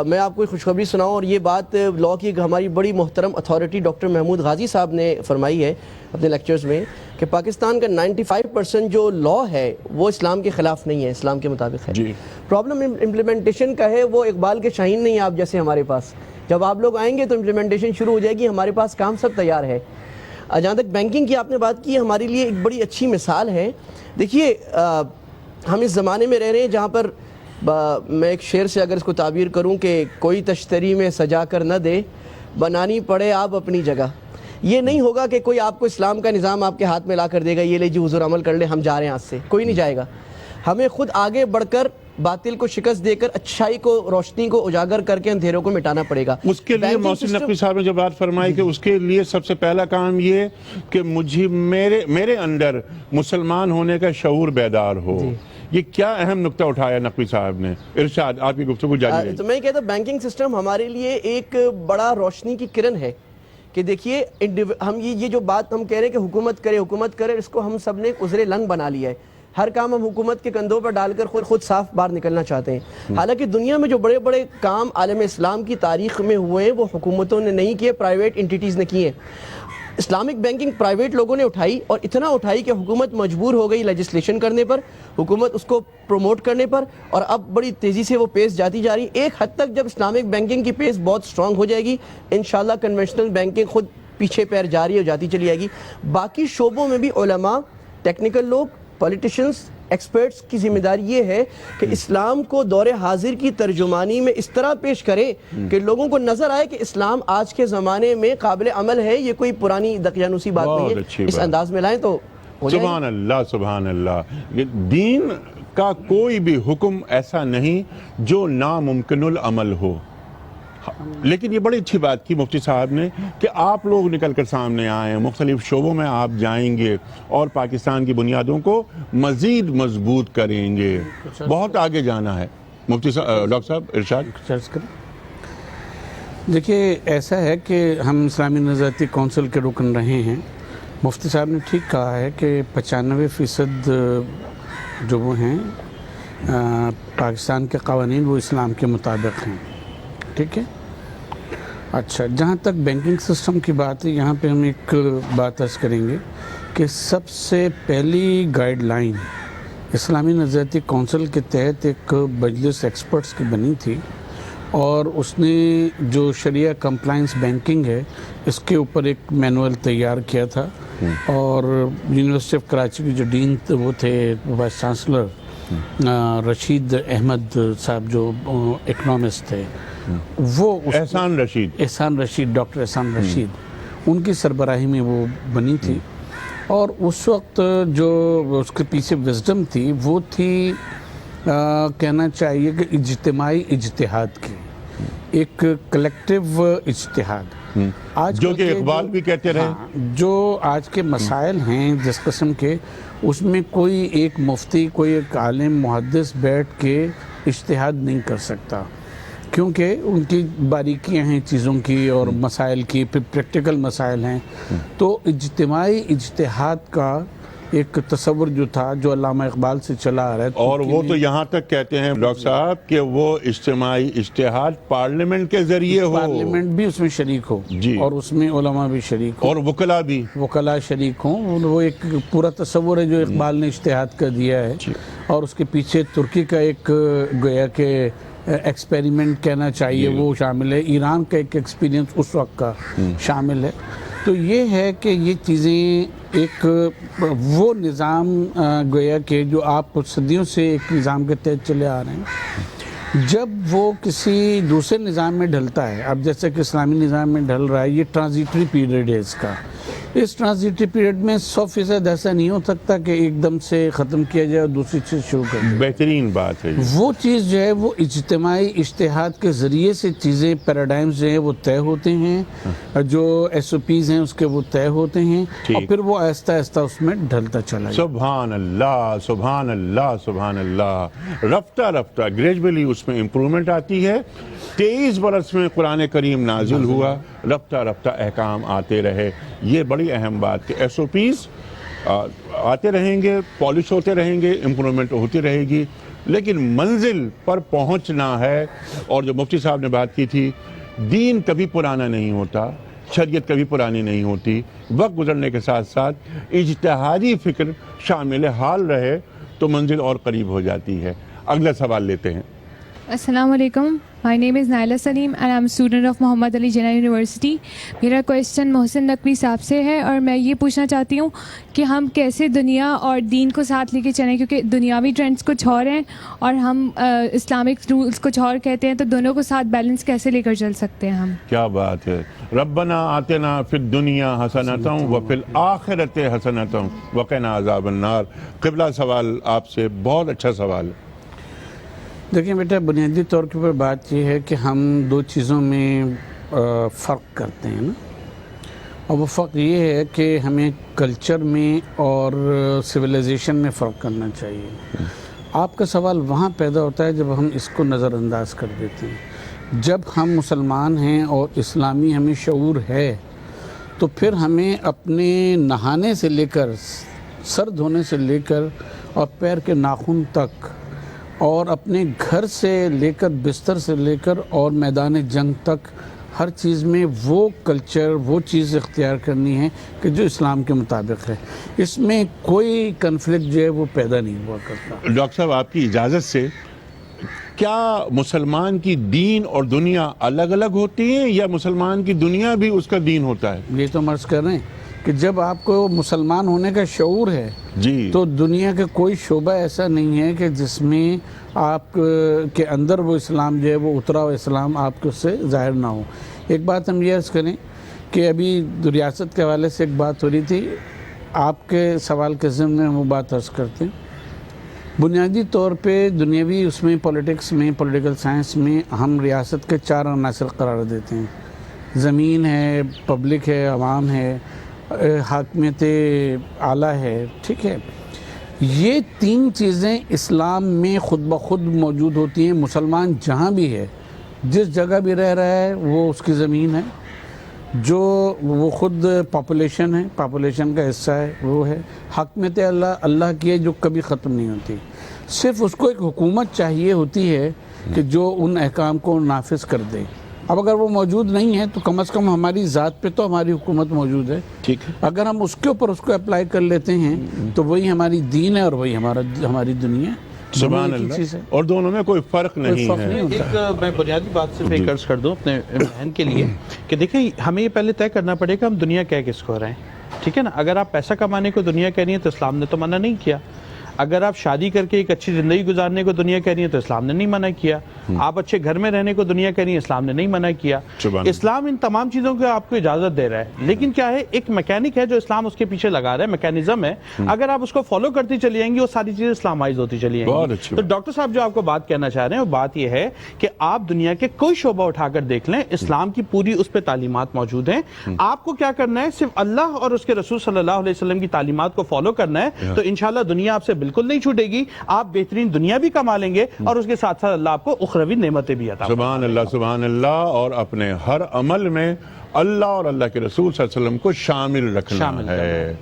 D: میں آپ کو ایک خوشخبری سناؤں. اور یہ بات لاء کی ہماری بڑی محترم اتھارٹی ڈاکٹر محمود غازی صاحب نے فرمائی ہے اپنے لیکچرز میں کہ پاکستان کا 95% جو لاء ہے وہ اسلام کے خلاف نہیں ہے، اسلام کے مطابق ہے. پرابلم امپلیمنٹیشن کا ہے. وہ اقبال کے شاہین نہیں ہے آپ جیسے ہمارے پاس. جب آپ لوگ آئیں گے تو امپلیمنٹیشن شروع ہو جائے گی. ہمارے پاس کام سب تیار ہے. جہاں تک بینکنگ کی آپ نے بات کی، ہمارے لیے ایک بڑی اچھی مثال ہے. دیکھیے ہم اس زمانے میں رہ رہے ہیں جہاں پر میں ایک شعر سے اگر اس کو تعبیر کروں کہ کوئی تشتری میں سجا کر نہ دے، بنانی پڑے آپ اپنی جگہ. یہ نہیں ہوگا کہ کوئی آپ کو اسلام کا نظام آپ کے ہاتھ میں لا کر دے گا، یہ لے جی حضور عمل کر لے ہم جا رہے ہیں آج سے. کوئی نہیں جائے گا. ہمیں خود آگے بڑھ کر باطل کو شکست دے کر اچھائی کو، روشنی کو اجاگر کر کے اندھیروں کو مٹانا پڑے گا.
A: اس کے لیے محسن نقوی صاحب نے جو بات فرمائی کہ اس کے لیے سب سے پہلا کام یہ کہ میرے اندر مسلمان ہونے کا شعور بیدار ہو. یہ کیا اہم نقطہ اٹھایا نقوی صاحب نے. ارشاد، آپ کی گفتگو جاری ہے.
D: تو میں کہتا ہوں بینکنگ سسٹم ہمارے لیے ایک بڑا روشنی کی کرن ہے کہ دیکھیے ہم یہ جو بات ہم کہہ رہے ہیں کہ حکومت کرے، اس کو ہم سب نے عذر لنگ بنا لیا ہے. ہر کام ہم حکومت کے کندھوں پر ڈال کر خود صاف باہر نکلنا چاہتے ہیں. حالانکہ دنیا میں جو بڑے بڑے کام عالم اسلام کی تاریخ میں ہوئے ہیں وہ حکومتوں نے نہیں کیے، پرائیویٹ انٹیٹیز نے کیے. اسلامک بینکنگ پرائیویٹ لوگوں نے اٹھائی، اور اتنا اٹھائی کہ حکومت مجبور ہو گئی لیجسلیشن کرنے پر، حکومت اس کو پروموٹ کرنے پر، اور اب بڑی تیزی سے وہ پیس جاتی جا رہی. ایک حد تک جب اسلامک بینکنگ کی پیس بہت سٹرونگ ہو جائے گی، انشاءاللہ کنونشنل بینکنگ خود پیچھے پیر جاری ہو جاتی چلی جائے گی. باقی شعبوں میں بھی علماء، ٹیکنیکل لوگ، پولیٹیشنز، ایکسپرٹس کی ذمہ داری یہ ہے کہ اسلام کو دور حاضر کی ترجمانی میں اس طرح پیش کرے کہ لوگوں کو نظر آئے کہ اسلام آج کے زمانے میں قابل عمل ہے. یہ کوئی پرانی دقیانوسی بات نہیں ہے. اس انداز میں لائیں تو
A: سبحان اللہ، سبحان اللہ. دین کا کوئی بھی حکم ایسا نہیں جو ناممکن العمل ہو. لیکن یہ بڑی اچھی بات کی مفتی صاحب نے کہ آپ لوگ نکل کر سامنے آئے ہیں، مختلف شعبوں میں آپ جائیں گے اور پاکستان کی بنیادوں کو مزید مضبوط کریں گے. بہت آگے جانا ہے. مفتی صاحب، ڈاکٹر صاحب ارشاد.
B: چرچ کریں. دیکھیے ایسا ہے کہ ہم اسلامی نظریاتی کونسل کے رکن رہے ہیں. مفتی صاحب نے ٹھیک کہا ہے کہ 95% جو وہ ہیں پاکستان کے قوانین وہ اسلام کے مطابق ہیں. ٹھیک ہے. اچھا، جہاں تک بینکنگ سسٹم کی بات ہے، یہاں پہ ہم ایک بات عرض کریں گے کہ سب سے پہلی گائیڈ لائن اسلامی نظریاتی کونسل کے تحت ایک مجلس ایکسپرٹس کی بنی تھی، اور اس نے جو شریعہ کمپلائنس بینکنگ ہے اس کے اوپر ایک مینول تیار کیا تھا. اور یونیورسٹی آف کراچی کے جو ڈین وہ تھے وائس چانسلر رشید احمد صاحب جو اکنامسٹ تھے، وہ
A: احسان رشید،
B: ڈاکٹر احسان رشید، ان کی سربراہی میں وہ بنی تھی. اور اس وقت جو اس کے پیچھے وزڈم تھی وہ تھی کہنا چاہیے کہ اجتماعی اجتہاد کی، ایک کلیکٹیو اجتہاد. آج
A: جو کہ اقبال بھی کہتے رہے.
B: جو آج کے مسائل ہیں جس قسم کے، اس میں کوئی ایک مفتی، کوئی ایک عالم محدث بیٹھ کے اجتہاد نہیں کر سکتا، کیونکہ ان کی باریکیاں ہیں چیزوں کی اور مسائل کی، پھر پریکٹیکل مسائل ہیں. تو اجتماعی اجتہاد کا ایک تصور جو تھا، جو علامہ اقبال سے چلا آ رہا ہے،
A: اور وہ تو یہاں تک کہتے ہیں ڈاکٹر صاحب کہ وہ اجتماعی اجتہاد پارلیمنٹ کے ذریعے ہو،
B: پارلیمنٹ بھی اس میں شریک ہو اور اس میں علماء بھی شریک ہو
A: اور
B: وکلاء شریک ہوں. وہ ایک پورا تصور ہے جو اقبال نے اجتہاد کا دیا ہے. اور اس کے پیچھے ترکی کا ایک گویا کہ ایکسپیریمنٹ کہنا چاہیے وہ شامل ہے، ایران کا ایک ایکسپیرینس اس وقت کا شامل ہے. تو یہ ہے کہ یہ چیزیں ایک وہ نظام گویا کہ جو آپ صدیوں سے ایک نظام کے تحت چلے آ رہے ہیں، جب وہ کسی دوسرے نظام میں ڈھلتا ہے، اب جیسے کہ اسلامی نظام میں ڈھل رہا ہے، یہ ٹرانزیٹری پیریڈ ہے اس کا. اس ٹرانزیٹری پیریڈ میں 100% ایسا نہیں ہو سکتا کہ ایک دم سے ختم کیا جائے اور دوسری چیز شروع کر دیں.
A: بہترین بات ہے.
B: وہ چیز جو ہے وہ اجتماعی اجتہاد کے ذریعے سے چیزیں، پیراڈائمز جو ہیں وہ طے ہوتے ہیں، جو SOPs ہیں اس کے وہ طے ہوتے ہیں، اور پھر وہ آہستہ آہستہ اس میں ڈھلتا چلا جائے.
A: سبحان اللہ، سبحان اللہ، سبحان اللہ. رفتہ رفتہ گریجولی اس میں امپرومنٹ آتی ہے. 23 برس میں قرآن کریم نازل ہوا، رفتہ رفتہ احکام آتے رہے. یہ بڑی اہم بات کہ SOPs آتے رہیں گے، پالش ہوتے رہیں گے، امپرومنٹ ہوتی رہے گی، لیکن منزل پر پہنچنا ہے. اور جو مفتی صاحب نے بات کی تھی، دین کبھی پرانا نہیں ہوتا، شریعت کبھی پرانی نہیں ہوتی. وقت گزرنے کے ساتھ ساتھ اجتہادی فکر شامل حال رہے تو منزل اور قریب ہو جاتی ہے. اگلا سوال لیتے ہیں.
F: السلام علیکم. My name is Naila Saleem and I am student of Muhammad Ali Jinnah university. میرا کویشچن محسن نقوی صاحب سے ہے، اور میں یہ پوچھنا چاہتی ہوں کہ ہم کیسے دنیا اور دین کو ساتھ لے کے چلیں، کیونکہ دنیاوی ٹرینڈس کچھ اور ہیں اور ہم اسلامک رولس کچھ اور کہتے ہیں، تو دونوں کو ساتھ بیلنس کیسے لے کر چل سکتے ہیں ہم؟
A: کیا بات ہے. ربنا آتنا فی الدنیا حسنۃ وفی الآخرۃ حسنۃ وقنا عذاب النار. قبلہ سوال آپ سے بہت اچھا سوال ہے.
B: دیکھیں بیٹا، بنیادی طور کے پر بات یہ ہے کہ ہم دو چیزوں میں فرق کرتے ہیں نا، اور وہ فرق یہ ہے کہ ہمیں کلچر میں اور سویلائزیشن میں فرق کرنا چاہیے. آپ کا سوال وہاں پیدا ہوتا ہے جب ہم اس کو نظر انداز کر دیتے ہیں. جب ہم مسلمان ہیں اور اسلامی ہمیں شعور ہے، تو پھر ہمیں اپنے نہانے سے لے کر، سر دھونے سے لے کر اور پیر کے ناخن تک، اور اپنے گھر سے لے کر، بستر سے لے کر اور میدان جنگ تک، ہر چیز میں وہ کلچر، وہ چیز اختیار کرنی ہے کہ جو اسلام کے مطابق ہے. اس میں کوئی کنفلکٹ جو ہے وہ پیدا نہیں ہوا کرتا.
A: ڈاکٹر صاحب آپ کی اجازت سے، کیا مسلمان کی دین اور دنیا الگ الگ ہوتی ہیں، یا مسلمان کی دنیا بھی اس کا دین ہوتا ہے؟
B: یہ تو مرض کر رہے ہیں کہ جب آپ کو مسلمان ہونے کا شعور ہے
A: جی،
B: تو دنیا کا کوئی شعبہ ایسا نہیں ہے کہ جس میں آپ کے اندر وہ اسلام جو ہے وہ اترا ہوا اسلام آپ کو اس سے ظاہر نہ ہو. ایک بات ہم یہ عرض کریں کہ ابھی ریاست کے حوالے سے ایک بات ہو رہی تھی، آپ کے سوال کے ضمن میں وہ بات عرض کرتے ہیں بنیادی طور پہ دنیاوی اس میں پولیٹکس میں پولیٹیکل سائنس میں ہم ریاست کے 4 عناصر قرار دیتے ہیں. زمین ہے، پبلک ہے، عوام ہے، حاکمیت اعلیٰ ہے. ٹھیک ہے، یہ 3 چیزیں اسلام میں خود بخود موجود ہوتی ہیں. مسلمان جہاں بھی ہے، جس جگہ بھی رہ رہا ہے، وہ اس کی زمین ہے، جو وہ خود پاپولیشن ہے، پاپولیشن کا حصہ ہے، وہ ہے. حاکمیت اللہ کی ہے جو کبھی ختم نہیں ہوتی. صرف اس کو ایک حکومت چاہیے ہوتی ہے کہ جو ان احکام کو نافذ کر دے. اب اگر وہ موجود نہیں ہے تو کم از کم ہماری ذات پہ تو ہماری حکومت موجود ہے.
A: ٹھیک ہے.
B: اگر ہم اس کے اوپر اس کو اپلائی کر لیتے ہیں تو وہی ہماری دین ہے اور وہی ہماری دنیا ہے.
A: سبحان اللہ. اور دونوں میں کوئی فرق نہیں ہے.
C: ایک میں بنیادی بات صرف ایک عرض کر دوں اپنے بہن کے لیے کہ دیکھیں ہمیں یہ پہلے طے کرنا پڑے گا ہم دنیا کہہ کس کو رہے ہیں. ٹھیک ہے نا، اگر آپ پیسہ کمانے کو دنیا کہہ رہی ہیں تو اسلام نے تو منع نہیں کیا. اگر آپ شادی کر کے ایک اچھی زندگی گزارنے کو دنیا کہہ رہی ہیں تو اسلام نے نہیں منع کیا. آپ اچھے گھر میں رہنے کو دنیا کہہ رہی ہیں، اسلام نے نہیں منع کیا. اسلام ان تمام چیزوں کو آپ کو اجازت دے رہا ہے. لیکن کیا ہے، ایک میکینک ہے جو اسلام اس کے پیچھے لگا رہا ہے، میکینزم ہے. اگر آپ اس کو فالو کرتی چلی جائیں گی وہ ساری چیزیں اسلامائز ہوتی چلی جائیں گی. تو ڈاکٹر صاحب جو آپ کو بات کہنا چاہ رہے ہیں وہ بات یہ ہے کہ آپ دنیا کے کوئی شعبہ اٹھا کر دیکھ لیں، اسلام کی پوری اس پہ تعلیمات موجود ہیں. آپ کو کیا کرنا ہے، صرف اللہ اور اس کے رسول صلی اللہ علیہ وسلم کی تعلیمات کو فالو کرنا ہے. تو انشاءاللہ دنیا آپ سے بالکل نہیں چھوٹے گی. آپ بہترین دنیا بھی کما لیں گے اور اس کے ساتھ ساتھ اللہ آپ کو اخروی نعمتیں بھی عطا.
A: سبحان اللہ، سبحان اللہ. اور اپنے ہر عمل میں اللہ اور اللہ کے رسول صلی اللہ علیہ وسلم کو شامل رکھنا ہے.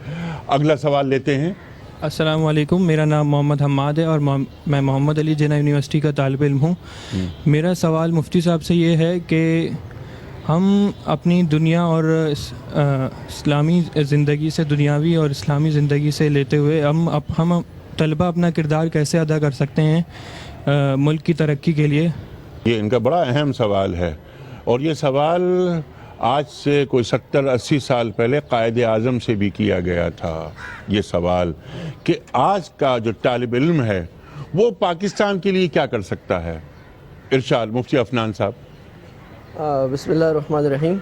A: اگلا سوال لیتے ہیں.
G: السلام علیکم، میرا نام محمد حماد ہے اور میں محمد علی جناح یونیورسٹی کا طالب علم ہوں. میرا سوال مفتی صاحب سے یہ ہے کہ ہم اپنی دنیا اور اسلامی زندگی سے، دنیاوی اور اسلامی زندگی سے لیتے ہوئے ہم طلبہ اپنا کردار کیسے ادا کر سکتے ہیں ملک کی ترقی کے لیے؟
A: یہ ان کا بڑا اہم سوال ہے اور یہ سوال آج سے کوئی 70-80 سال پہلے قائد اعظم سے بھی کیا گیا تھا. یہ سوال کہ آج کا جو طالب علم ہے وہ پاکستان کے لیے کیا کر سکتا ہے. ارشاد مفتی عفنان صاحب.
D: بسم اللہ الرحمن الرحیم.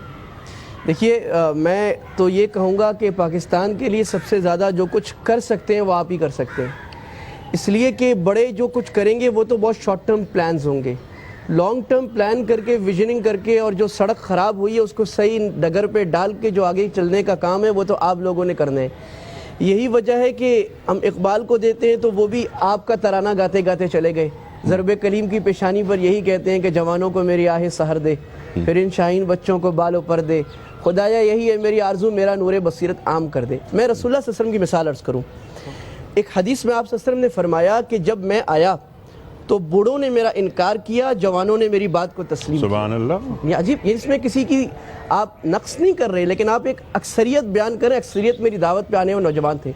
D: دیکھیے، میں تو یہ کہوں گا کہ پاکستان کے لیے سب سے زیادہ جو کچھ کر سکتے ہیں وہ آپ ہی کر سکتے ہیں. اس لیے کہ بڑے جو کچھ کریں گے وہ تو بہت شارٹ ٹرم پلانز ہوں گے. لانگ ٹرم پلان کر کے، ویژننگ کر کے، اور جو سڑک خراب ہوئی ہے اس کو صحیح ڈگر پہ ڈال کے جو آگے چلنے کا کام ہے وہ تو آپ لوگوں نے کرنا ہے. یہی وجہ ہے کہ ہم اقبال کو دیتے ہیں تو وہ بھی آپ کا ترانہ گاتے گاتے چلے گئے. ضرب کلیم کی پیشانی پر یہی کہتے ہیں کہ جوانوں کو میری آہ سحر دے، پھر ان شاہین بچوں کو بالوں پر دے، خدایا یہی ہے میری آرزو، میرا نور بصیرت عام کر دے. میں رسول اللہ صلی اللہ علیہ وسلم کی مثال عرض کروں. ایک حدیث میں آپ صلی اللہ علیہ وسلم نے فرمایا کہ جب میں آیا تو بوڑھوں نے میرا انکار کیا، جوانوں نے میری بات کو تسلیم کیا.
A: سبحان اللہ.
D: یہ عجیب، اس میں کسی کی آپ نقص نہیں کر رہے، لیکن آپ ایک اکثریت بیان کریں. اکثریت میری دعوت پہ آنے والے نوجوان تھے.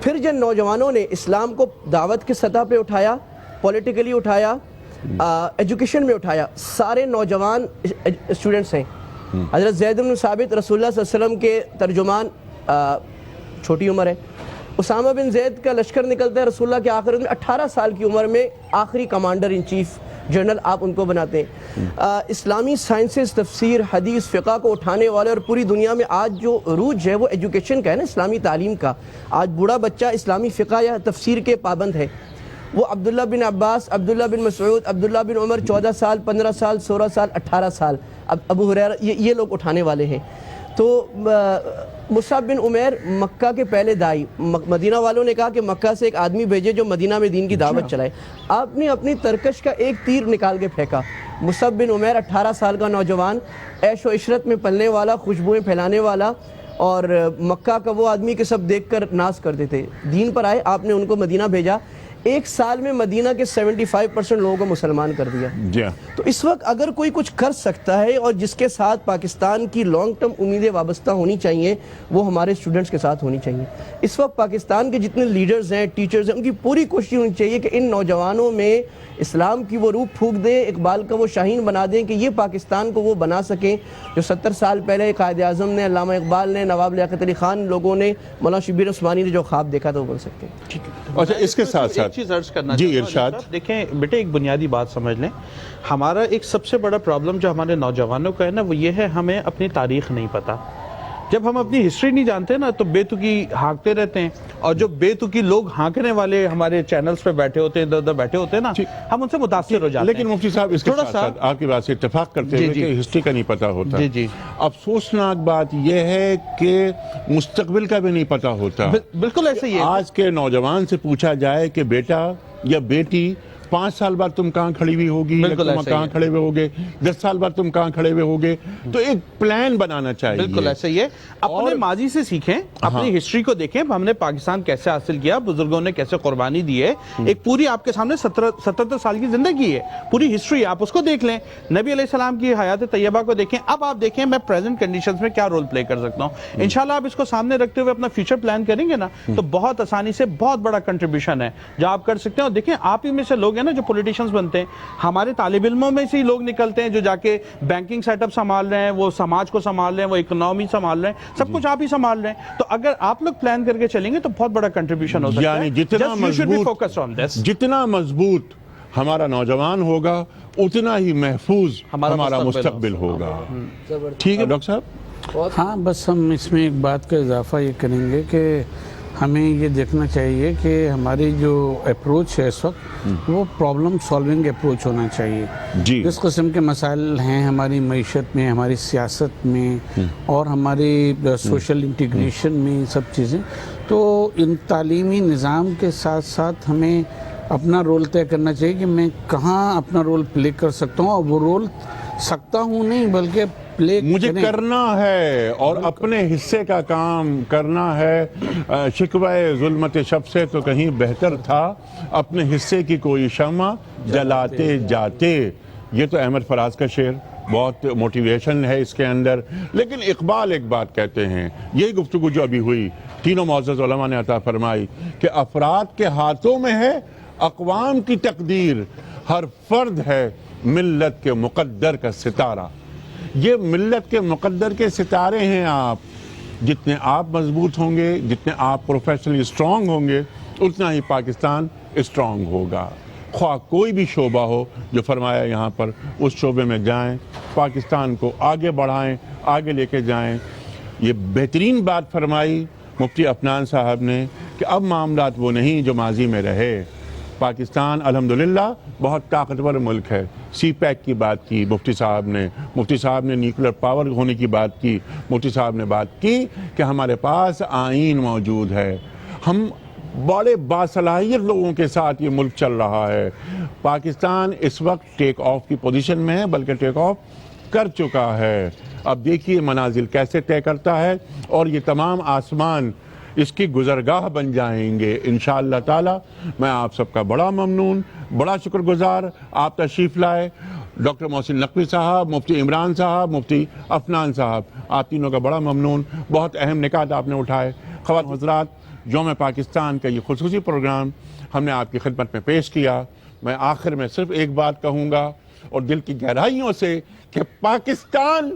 D: پھر جن نوجوانوں نے اسلام کو دعوت کی سطح پہ اٹھایا، پولیٹیکلی اٹھایا، ایجوکیشن میں اٹھایا، سارے نوجوان اسٹوڈنٹس ہیں. حضرت زید بن ثابت رسول اللہ صلی اللہ علیہ وسلم کے ترجمان، چھوٹی عمر ہے. اسامہ بن زید کا لشکر نکلتا ہے رسول اللہ کے آخر میں 18 سال کی عمر میں، آخری کمانڈر ان چیف جنرل آپ ان کو بناتے ہیں. اسلامی سائنسز، تفسیر، حدیث، فقہ کو اٹھانے والے، اور پوری دنیا میں آج جو عروج ہے وہ ایجوکیشن کا ہے نا، اسلامی تعلیم کا. آج بوڑھا بچہ اسلامی فقہ یا تفسیر کے پابند ہے. وہ عبداللہ بن عباس، عبداللہ بن مسعود، عبداللہ بن عمر 14 سال، 15 سال، 16 سال، 18 سال، ابو ہریرہ، یہ لوگ اٹھانے والے ہیں. تو مصعب بن عمیر مکہ کے پہلے دائی، مدینہ والوں نے کہا کہ مکہ سے ایک آدمی بھیجے جو مدینہ میں دین کی دعوت چلائے. آپ نے اپنی ترکش کا ایک تیر نکال کے پھینکا. مصعب بن عمیر 18 سال کا نوجوان، عیش و عشرت میں پلنے والا، خوشبوئیں پھیلانے والا، اور مکہ کا وہ آدمی کہ سب دیکھ کر ناز کرتے تھے. دین پر آئے، آپ نے ان کو مدینہ بھیجا. ایک سال میں مدینہ کے 75% لوگوں کو مسلمان کر دیا. تو اس وقت اگر کوئی کچھ کر سکتا ہے اور جس کے ساتھ پاکستان کی لانگ ٹرم امیدیں وابستہ ہونی چاہیے، وہ ہمارے اسٹوڈنٹس کے ساتھ ہونی چاہیے. اس وقت پاکستان کے جتنے لیڈرز ہیں، ٹیچرز ہیں، ان کی پوری کوشش ہونی چاہیے کہ ان نوجوانوں میں اسلام کی وہ روح پھونک دیں، اقبال کا وہ شاہین بنا دیں کہ یہ پاکستان کو وہ بنا سکیں جو 70 سال پہلے قائد اعظم نے، علامہ اقبال نے، نواب لیاقت علی خان لوگوں نے، مولانا شبیر عثمانی نے جو خواب دیکھا تھا وہ بن سکتے ہیں.
A: اچھا، اس کے ساتھ ساتھ
C: چیز عرض کرنا
A: جی ارشاد.
C: دیکھیں بیٹے، ایک بنیادی بات سمجھ لیں. ہمارا ایک سب سے بڑا پرابلم جو ہمارے نوجوانوں کا ہے نا، وہ یہ ہے ہمیں اپنی تاریخ نہیں پتہ. جب ہم اپنی ہسٹری نہیں جانتے نا تو بے تکی ہانکتے رہتے ہیں، اور جو بے تکی لوگ ہانکنے والے ہمارے چینلز پہ بیٹھے ہوتے ہیں، ادھر ادھر بیٹھے ہوتے ہیں نا، ہم ان سے متاثر ہو جاتے ہیں۔
A: لیکن مفتی صاحب اس کے
C: تھوڑا
A: ساتھ
C: سا
A: ساتھ آپ کی بات سے اتفاق کرتے ہوئے کہ ہسٹری کا نہیں پتا ہوتا،
C: جی
A: افسوسناک بات یہ ہے کہ مستقبل کا بھی نہیں پتا ہوتا۔
C: بالکل ایسے ہی ہے۔
A: آج کے نوجوان سے پوچھا جائے کہ بیٹا یا بیٹی 5 سال بعد تم کہاں کھڑی ہوئی ہوگی، یا تم کہاں کھڑے ہوئے ہوگے، 10 سال بعد تم کہاں کھڑے ہوئے ہوگے، تو ایک پلان بنانا چاہیے۔
C: بالکل ایسا ہی ہے، اپنے ماضی سے سیکھیں، اپنی ہسٹری کو دیکھیں، ہم نے پاکستان کیسے حاصل کیا، بزرگوں نے کیسے قربانی دی ہے، ایک پوری آپ کے سامنے 77 سال کی زندگی ہے، پوری ہسٹری آپ اس کو دیکھ لیں، نبی علیہ السلام کی حیات طیبہ کو دیکھیں، اب آپ دیکھیں میں پریزنٹ کنڈیشنز میں کیا رول پلے کر سکتا ہوں۔ انشاءاللہ آپ اس کو سامنے رکھتے ہوئے اپنا فیوچر پلان کریں گے نا تو بہت آسانی سے بہت بڑا کنٹریبیوشن ہے جو آپ کر سکتے ہیں۔ اور دیکھیں آپ ہی میں سے لوگ ہیں نا جو پولیٹیشنز بنتے ہیں، ہمارے طالب علموں میں سے ہی لوگ نکلتے ہیں جو جا کے بینکنگ سیٹ اپ سنبھال رہے ہیں، وہ سماج کو سنبھال رہے ہیں، وہ اکنامی سنبھال رہے ہیں، سب کچھ آپ ہی سنبھال رہے ہیں۔ تو اگر آپ لوگ پلان کر کے چلیں گے تو بہت بڑا کنٹریبیوشن ہو سکتا ہے۔
A: یعنی جتنا مضبوط ہمارا نوجوان ہوگا اتنا ہی محفوظ ہمارا مستقبل ہوگا۔ ٹھیک ہے ڈاکٹر صاحب؟
B: ہاں بس ہم اس میں ایک بات کا اضافہ یہ کریں گے کہ ہمیں یہ دیکھنا چاہیے کہ ہماری جو اپروچ ہے اس وقت وہ پرابلم سالونگ اپروچ ہونا چاہیے۔
A: جی،
B: جس قسم کے مسائل ہیں ہماری معیشت میں، ہماری سیاست میں اور ہماری سوشل انٹیگریشن میں، سب چیزیں، تو ان تعلیمی نظام کے ساتھ ساتھ ہمیں اپنا رول طے کرنا چاہیے کہ میں کہاں اپنا رول پلے کر سکتا ہوں، اور وہ رول سکتا ہوں نہیں بلکہ پلے
A: مجھے کرنا ہے اور اپنے حصے کا کام کرنا ہے۔ شکوہ ظلمت شب سے تو کہیں بہتر تھا اپنے حصے کی کوئی شمع جلاتے جاتے۔ یہ تو احمد فراز کا شعر، بہت موٹیویشن ہے اس کے اندر۔ لیکن اقبال ایک بات کہتے ہیں، یہی گفتگو جو ابھی ہوئی تینوں معزز علماء نے عطا فرمائی کہ افراد کے ہاتھوں میں ہے اقوام کی تقدیر، ہر فرد ہے ملت کے مقدر کا ستارہ۔ یہ ملت کے مقدر کے ستارے ہیں آپ۔ جتنے آپ مضبوط ہوں گے، جتنے آپ پروفیشنلی اسٹرانگ ہوں گے، اتنا ہی پاکستان اسٹرانگ ہوگا۔ خواہ کوئی بھی شعبہ ہو جو فرمایا یہاں پر، اس شعبے میں جائیں، پاکستان کو آگے بڑھائیں، آگے لے کے جائیں۔ یہ بہترین بات فرمائی مفتی عفنان صاحب نے کہ اب معاملات وہ نہیں جو ماضی میں رہے۔ پاکستان الحمدللہ بہت طاقتور ملک ہے۔ سی پیک کی بات کی مفتی صاحب نے نیوکلر پاور ہونے کی بات کی، مفتی صاحب نے بات کی کہ ہمارے پاس آئین موجود ہے، ہم بڑے باصلاحیت لوگوں کے ساتھ یہ ملک چل رہا ہے۔ پاکستان اس وقت ٹیک آف کی پوزیشن میں ہے، بلکہ ٹیک آف کر چکا ہے۔ اب دیکھیے منازل کیسے طے کرتا ہے، اور یہ تمام آسمان اس کی گزرگاہ بن جائیں گے انشاءاللہ تعالی۔ میں آپ سب کا بڑا ممنون، بڑا شکر گزار، آپ تشریف لائے، ڈاکٹر محسن نقوی صاحب، مفتی عمران صاحب، مفتی عفنان صاحب، آپ تینوں کا بڑا ممنون۔ بہت اہم نکات آپ نے اٹھائے۔ خواتین حضرات، یوم پاکستان کا یہ خصوصی پروگرام ہم نے آپ کی خدمت میں پیش کیا۔ میں آخر میں صرف ایک بات کہوں گا اور دل کی گہرائیوں سے کہ پاکستان